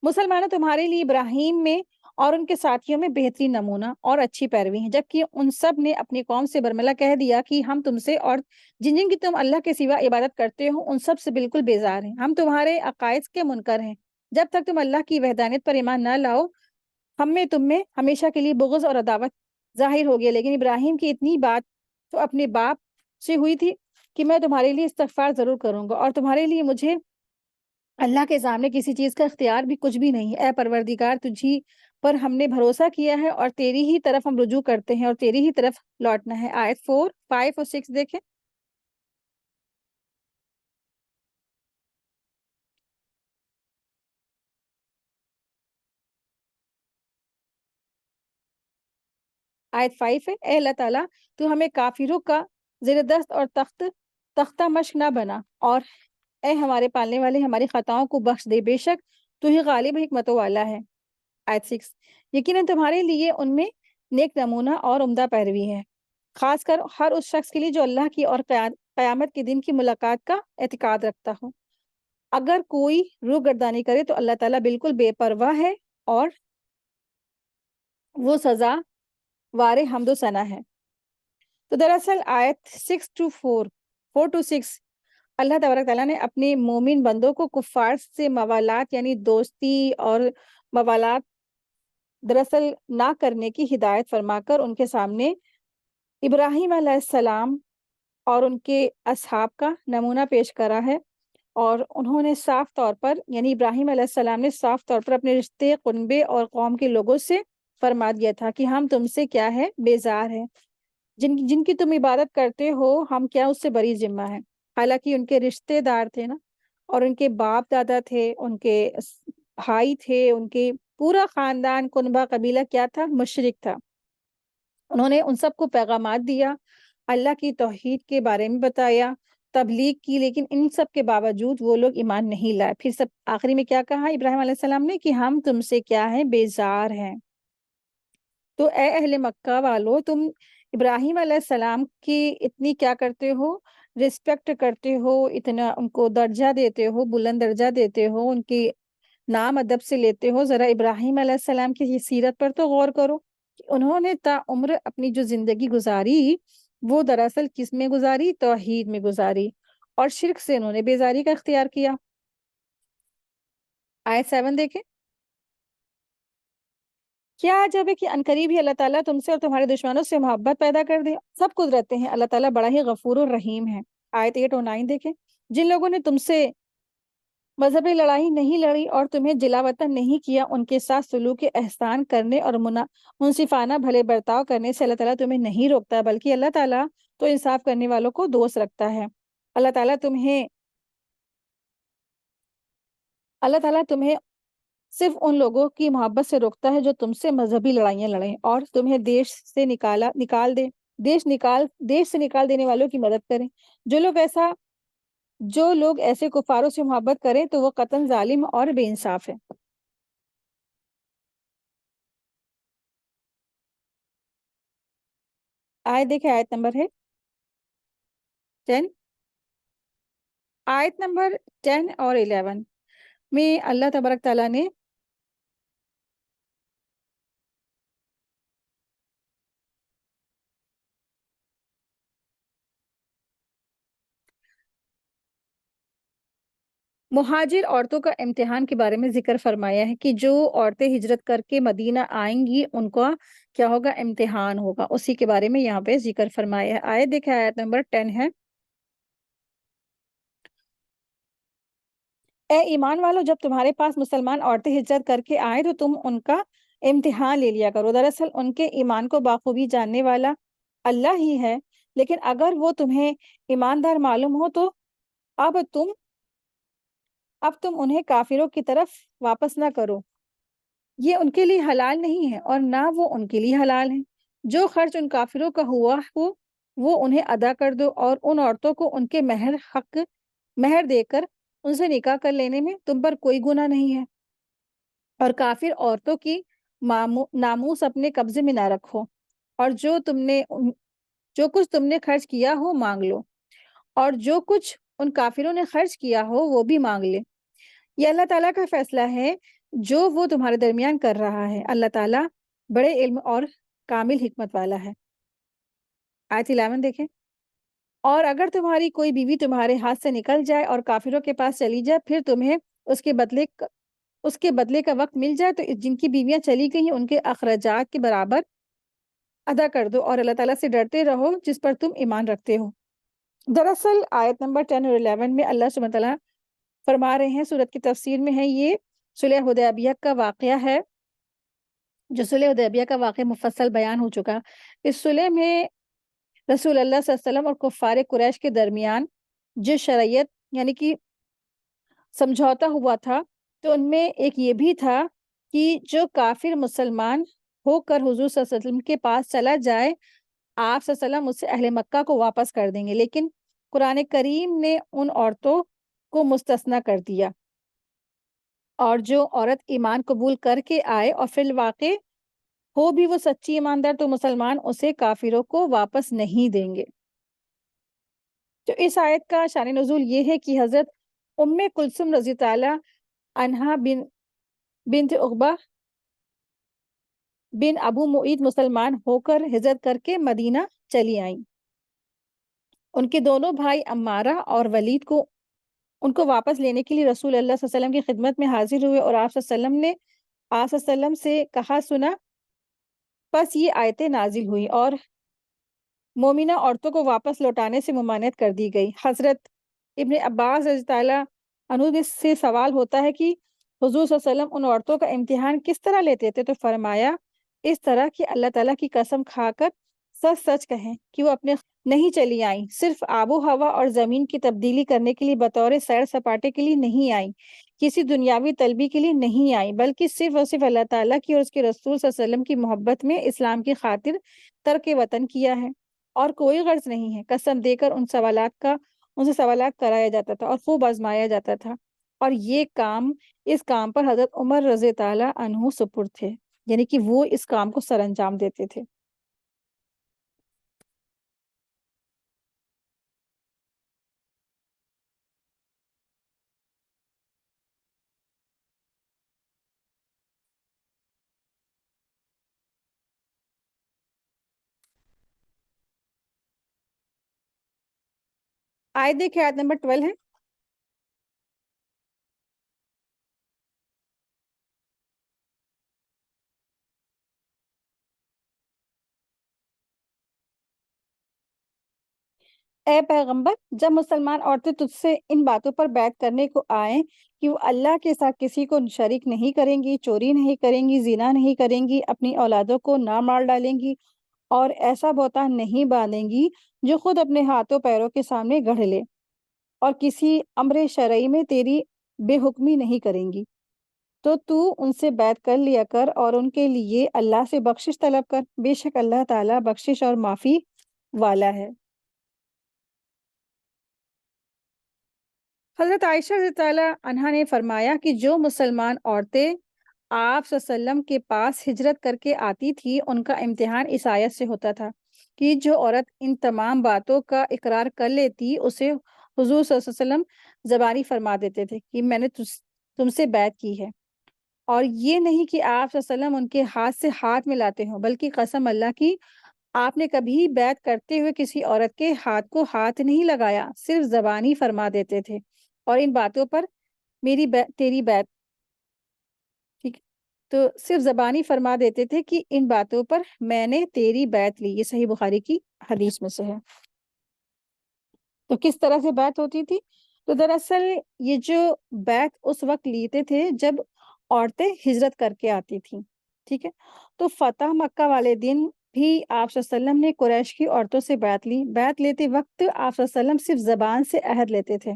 مسلمانوں تمہارے لیے ابراہیم میں اور ان کے ساتھیوں میں بہترین نمونہ اور اچھی پیروی ہیں، جبکہ ان سب نے اپنی قوم سے برملا کہہ دیا کہ ہم تم سے اور جن جن کی تم اللہ کے سوا عبادت کرتے ہو ان سب سے بالکل بیزار ہیں، ہم تمہارے عقائد کے منکر ہیں، جب تک تم اللہ کی وحدانیت پر ایمان نہ لاؤ ہم میں تم میں ہمیشہ کے لیے بغض اور عداوت ظاہر ہو گیا۔ لیکن ابراہیم کی اتنی بات تو اپنے باپ سے ہوئی تھی کہ میں تمہارے لیے استغفار ضرور کروں گا اور تمہارے لیے مجھے اللہ کے سامنے کسی چیز کا اختیار بھی کچھ بھی نہیں ہے۔ اے پروردگار، تجھی پر ہم نے بھروسہ کیا ہے اور تیری ہی طرف ہم رجوع کرتے ہیں اور تیری ہی طرف لوٹنا ہے۔ آیت 4، 5 اور 6 دیکھیں۔ آیت 5 ہے: اے اللہ تعالیٰ، تو ہمیں کافروں کا زیر دست اور تختہ مشق نہ بنا، اور اے ہمارے پالنے والے ہماری خطاؤں کو بخش دے، بے شک تو ہی غالب حکمتوں والا ہے۔ آیت 6: یقیناً تمہارے لیے ان میں نیک نمونہ اور عمدہ پیروی ہے، خاص کر ہر اس شخص کے لیے جو اللہ کی اور قیامت کے دن کی ملاقات کا اعتقاد رکھتا ہو۔ اگر کوئی روح گردانی کرے تو اللہ تعالیٰ بالکل بے پرواہ ہے اور وہ سزا وار حمد و ثنا ہے۔ تو دراصل آیت 4 to 6 اللہ تبارک تعالیٰ نے اپنے مومن بندوں کو کفار سے موالات یعنی دوستی اور موالات دراصل نہ کرنے کی ہدایت فرما کر ان کے سامنے ابراہیم علیہ السلام اور ان کے اصحاب کا نمونہ پیش کرا ہے، اور انہوں نے صاف طور پر یعنی ابراہیم علیہ السلام نے صاف طور پر اپنے رشتے، قنبے اور قوم کے لوگوں سے فرما دیا تھا کہ ہم تم سے کیا ہے، بیزار ہیں، جن کی تم عبادت کرتے ہو ہم کیا اس سے بری ذمہ ہیں۔ حالانکہ ان کے رشتے دار تھے نا، اور ان کے باپ دادا تھے، ان کے بھائی تھے، ان کے پورا خاندان کنبہ قبیلہ کیا تھا، مشرک تھا۔ انہوں نے ان سب کو پیغامات دیا، اللہ کی توحید کے بارے میں بتایا، تبلیغ کی، لیکن ان سب کے باوجود وہ لوگ ایمان نہیں لائے۔ پھر سب آخری میں کیا کہا ابراہیم علیہ السلام نے کہ ہم تم سے کیا ہے، بیزار ہیں۔ تو اے اہل مکہ والو، تم ابراہیم علیہ السلام کی اتنی کیا کرتے ہو، رسپیکٹ کرتے ہو، اتنا ان کو درجہ دیتے ہو، بلند درجہ دیتے ہو، ان کی نام ادب سے لیتے ہو، ذرا ابراہیم علیہ السلام کی یہ سیرت پر تو غور کرو کہ انہوں نے تا عمر اپنی جو زندگی گزاری وہ دراصل کس میں گزاری، توحید میں گزاری، اور شرک سے انہوں نے بیزاری کا اختیار کیا۔ آیت 7 دیکھیں: کیا عجب ہے کہ عنقریب ہی اللہ تعالیٰ تم سے اور تمہارے دشمنوں سے محبت پیدا کر دے، سب کچھ رہتے ہیں، اللہ تعالیٰ بڑا ہی غفور الرحیم ہے۔ آیت 8 اور 9 دیکھیں: جن لوگوں نے تم سے مذہبی لڑائی نہیں لڑی اور تمہیں جلا وطن نہیں کیا، ان کے ساتھ سلوک احسان کرنے اور منصفانہ بھلے برتاؤ کرنے سے اللہ تعالیٰ تمہیں نہیں روکتا، بلکہ اللہ تعالیٰ تو انصاف کرنے والوں کو دوست رکھتا ہے۔ اللہ تعالیٰ تمہیں اللہ تعالیٰ تمہیں صرف ان لوگوں کی محبت سے روکتا ہے جو تم سے مذہبی لڑائیاں لڑیں اور تمہیں دیش سے نکال دینے والوں کی مدد کریں۔ جو لوگ ایسے کفاروں سے محبت کریں تو وہ قطعاً ظالم اور بے انصاف ہے۔ آیت دیکھیں، آیت نمبر ہے 10۔ آیت نمبر 10 اور 11 میں اللہ تبارک تعالیٰ نے مہاجر عورتوں کا امتحان کے بارے میں ذکر فرمایا ہے کہ جو عورتیں ہجرت کر کے مدینہ آئیں گی ان کا کیا ہوگا، امتحان ہوگا، اسی کے بارے میں یہاں پہ ذکر فرمایا ہے۔ آیت دیکھیں، آیت نمبر 10 ہے: اے ایمان والو، جب تمہارے پاس مسلمان عورتیں ہجرت کر کے آئیں تو تم ان کا امتحان لے لیا کرو، دراصل ان کے ایمان کو بخوبی جاننے والا اللہ ہی ہے، لیکن اگر وہ تمہیں ایماندار معلوم ہو تو اب تم اب تم انہیں کافروں کی طرف واپس نہ کرو، یہ ان کے لیے حلال نہیں ہے اور نہ وہ ان کے لیے حلال ہے۔ جو خرچ ان کافروں کا ہوا ہو وہ انہیں ادا کر دو، اور ان عورتوں کو ان کے مہر دے کر ان سے نکاح کر لینے میں تم پر کوئی گناہ نہیں ہے، اور کافر عورتوں کی ناموس اپنے قبضے میں نہ رکھو، اور جو کچھ تم نے خرچ کیا ہو مانگ لو، اور جو کچھ ان کافروں نے خرچ کیا ہو وہ بھی مانگ لے۔ یہ اللہ تعالیٰ کا فیصلہ ہے جو وہ تمہارے درمیان کر رہا ہے، اللہ تعالیٰ بڑے علم اور کامل حکمت والا ہے۔ آیت 11 دیکھیں۔ اور اگر تمہاری کوئی بیوی تمہارے ہاتھ سے نکل جائے اور کافروں کے پاس چلی جائے، پھر تمہیں اس کے بدلے کا وقت مل جائے، تو جن کی بیویاں چلی گئی ہیں ان کے اخراجات کے برابر ادا کر دو، اور اللہ تعالیٰ سے ڈرتے رہو جس پر تم ایمان رکھتے ہو۔ دراصل آیت نمبر 10 اور 11 میں اللہ سبحانہ تعالیٰ فرما رہے ہیں، سورت کی تفسیر میں ہے، یہ صلح حدیبیہ کا واقعہ ہے، جو صلح حدیبیہ کا واقعہ مفصل بیان ہو چکا۔ اس صلح میں رسول اللہ صلی اللہ علیہ وسلم اور کفار قریش کے درمیان جو شرعیت یعنی کہ سمجھوتا ہوا تھا، تو ان میں ایک یہ بھی تھا کہ جو کافر مسلمان ہو کر حضور صلی اللہ علیہ وسلم کے پاس چلا جائے، آپ صلی اللہ علیہ وسلم اس سے اہل مکہ کو واپس کر دیں گے، لیکن قرآن کریم نے ان عورتوں کو مستثنی کر دیا، اور جو عورت ایمان قبول کر کے آئے اور فی الواقع ہو بھی وہ سچی ایماندار، تو مسلمان اسے کافروں کو واپس نہیں دیں گے۔ تو اس آیت کا شان نزول یہ ہے کہ حضرت ام کلثوم رضی تعالیٰ عنہا بنت عقبہ بن ابو معیط مسلمان ہو کر ہجرت کر کے مدینہ چلی آئیں۔ ان کے دونوں بھائی عمارہ اور ولید ان کو واپس لینے کے لیے رسول اللہ صلی اللہ علیہ وسلم کی خدمت میں حاضر ہوئے، اور آپ صلی اللہ علیہ وسلم نے آپ صلی اللہ علیہ وسلم سے کہا سنا، پس یہ آیتیں نازل ہوئی اور مومنہ عورتوں کو واپس لوٹانے سے ممانعت کر دی گئی۔ حضرت ابن عباس رضی اللہ عنہ سے سوال ہوتا ہے کہ حضور صلی اللہ علیہ وسلم ان عورتوں کا امتحان کس طرح لیتے تھے، تو فرمایا اس طرح کہ اللہ تعالیٰ کی قسم کھا کر سچ سچ کہیں کہ وہ اپنے نہیں چلی آئیں، صرف آب و ہوا اور زمین کی تبدیلی کرنے کے لیے بطور سیر سپاٹے کے لیے نہیں آئیں، کسی دنیاوی طلبی کے لیے نہیں آئیں، بلکہ صرف اور صرف اللہ تعالیٰ کی اور اس کے رسول صلی اللہ علیہ وسلم کی محبت میں اسلام کی خاطر ترک وطن کیا ہے، اور کوئی غرض نہیں ہے۔ قسم دے کر ان سے سوالات کرایا جاتا تھا اور خوب آزمایا جاتا تھا، اور اس کام پر حضرت عمر رضی تعالیٰ عنہ سپرد تھے، یعنی کہ وہ اس کام کو سر انجام دیتے تھے۔ آیت دیکھیں، آیت نمبر 12 ہے۔ اے پیغمبر، جب مسلمان عورتیں تجھ سے ان باتوں پر بیعت کرنے کو آئیں کہ وہ اللہ کے ساتھ کسی کو شریک نہیں کریں گی، چوری نہیں کریں گی، زنا نہیں کریں گی، اپنی اولادوں کو نہ مار ڈالیں گی، اور ایسا بہتان نہیں باندھیں گی جو خود اپنے ہاتھوں پیروں کے سامنے گڑھ لے، اور کسی امر شرعی میں تیری بے حکمی نہیں کریں گی، تو ان سے بیعت کر لیا کر اور ان کے لیے اللہ سے بخشش طلب کر، بے شک اللہ تعالیٰ بخشش اور معافی والا ہے۔ حضرت عائشہ رضی اللہ عنہا نے فرمایا کہ جو مسلمان عورتیں آپ صلی اللہ علیہ وسلم کے پاس ہجرت کر کے آتی تھی، ان کا امتحان اس آیت سے ہوتا تھا کہ جو عورت ان تمام باتوں کا اقرار کر لیتی، اسے حضور صلی اللہ علیہ وسلم زبانی فرما دیتے تھے کہ میں نے تم سے بیعت کی ہے، اور یہ نہیں کہ آپ صلی اللہ علیہ وسلم ان کے ہاتھ سے ہاتھ ملاتے ہوں، بلکہ قسم اللہ کی آپ نے کبھی بیعت کرتے ہوئے کسی عورت کے ہاتھ کو ہاتھ نہیں لگایا، صرف زبانی فرما دیتے تھے، اور ان باتوں پر تیری بیعت، ٹھیک، تو صرف زبانی فرما دیتے تھے کہ ان باتوں پر میں نے تیری بیعت لی۔ یہ صحیح بخاری کی حدیث میں سے ہے۔ تو کس طرح سے بیعت ہوتی تھی؟ تو دراصل یہ جو بیعت اس وقت لیتے تھے جب عورتیں ہجرت کر کے آتی تھیں، ٹھیک ہے، تو فتح مکہ والے دن بھی آپ صلی اللہ علیہ وسلم نے قریش کی عورتوں سے بیعت لی۔ بیعت لیتے وقت آپ صلی اللہ علیہ وسلم صرف زبان سے عہد لیتے تھے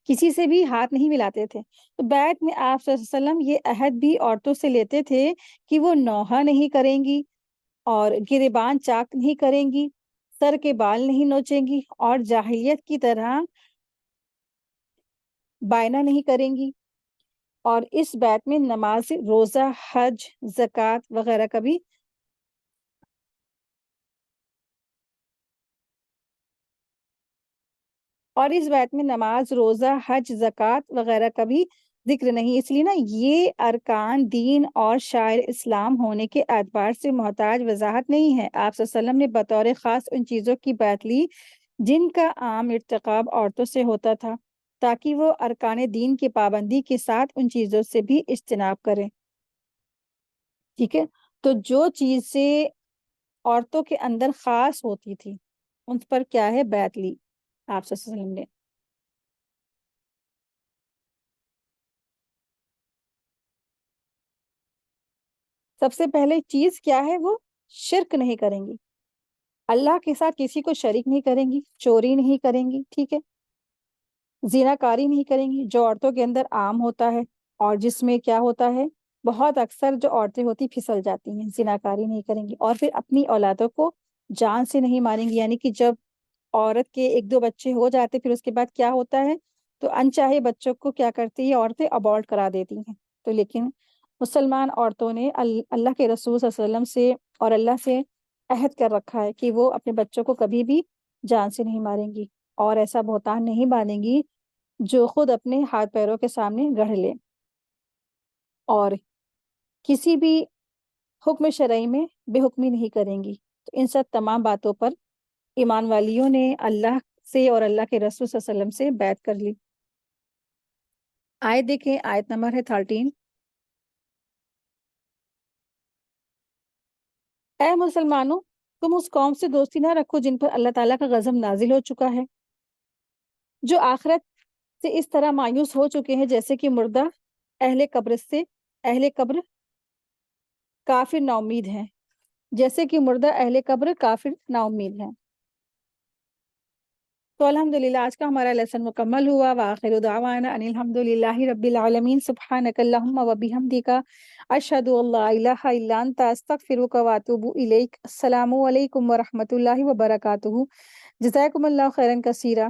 کسی سے بھی ہاتھ نہیں ملاتے تھے۔ تو بیعت میں آپ صلی اللہ علیہ وسلم یہ عہد بھی عورتوں سے لیتے تھے کہ وہ نوحہ نہیں کریں گی اور گریبان چاک نہیں کریں گی، سر کے بال نہیں نوچیں گی اور جاہلیت کی طرح بائنا نہیں کریں گی، اور اس بیعت میں نماز، روزہ، حج، زکوٰۃ وغیرہ کا بھی نماز، روزہ، حج، زکوٰۃ وغیرہ کا بھی ذکر نہیں۔ اس لیے نا یہ ارکان دین اور شاعر اسلام ہونے کے اعتبار سے محتاج وضاحت نہیں ہے۔ آپ صلی اللہ علیہ وسلم نے بطور خاص ان چیزوں کی بیعت لی جن کا عام ارتکاب عورتوں سے ہوتا تھا، تاکہ وہ ارکان دین کی پابندی کے ساتھ ان چیزوں سے بھی اجتناب کریں۔ ٹھیک ہے، تو جو چیزیں عورتوں کے اندر خاص ہوتی تھی ان پر کیا ہے، بیعت لی آپ صلی اللہ علیہ وسلم نے۔ سب سے پہلے چیز کیا ہے، وہ شرک نہیں کریں گی، اللہ کے ساتھ کسی کو شریک نہیں کریں گی، چوری نہیں کریں گی، ٹھیک ہے، زنا کاری نہیں کریں گی جو عورتوں کے اندر عام ہوتا ہے، اور جس میں کیا ہوتا ہے، بہت اکثر جو عورتیں ہوتی پھسل جاتی ہیں، زنا کاری نہیں کریں گی، اور پھر اپنی اولادوں کو جان سے نہیں ماریں گی، یعنی کہ جب عورت کے ایک دو بچے ہو جاتے پھر اس کے بعد کیا ہوتا ہے، تو انچاہے بچوں کو کیا کرتی ہے عورتیں، ابورٹ کرا دیتی ہیں۔ تو لیکن مسلمان عورتوں نے اللہ کے رسول صلی اللہ علیہ وسلم سے اور اللہ سے عہد کر رکھا ہے کہ وہ اپنے بچوں کو کبھی بھی جان سے نہیں ماریں گی اور ایسا بہتان نہیں باندھیں گی جو خود اپنے ہاتھ پیروں کے سامنے گڑھ لے، اور کسی بھی حکم شرعی میں بے حکمی نہیں کریں گی۔ تو ان سب تمام باتوں پر ایمان والیوں نے اللہ سے اور اللہ کے رسول صلی اللہ علیہ وسلم سے بیعت کر لی۔ آیت دیکھیں، آیت نمبر ہے 13۔ اے مسلمانوں، تم اس قوم سے دوستی نہ رکھو جن پر اللہ تعالیٰ کا غضب نازل ہو چکا ہے، جو آخرت سے اس طرح مایوس ہو چکے ہیں جیسے کہ مردہ اہل قبر کافر نا امید ہیں، جیسے کہ مردہ اہل قبر کافر نا امید ہیں۔ تو الحمدللہ آج کا ہمارا لیسن مکمل ہوا۔ وآخر دعوانا ان الحمد للہ رب العالمین، سبحانک اللہم و بحمدک، اشہد ان لا الہ الا انت، استغفرک و اتوب الیک۔ السلام علیکم ورحمۃ اللہ وبرکاتہ۔ جزاکم اللہ خیرا کثیرا۔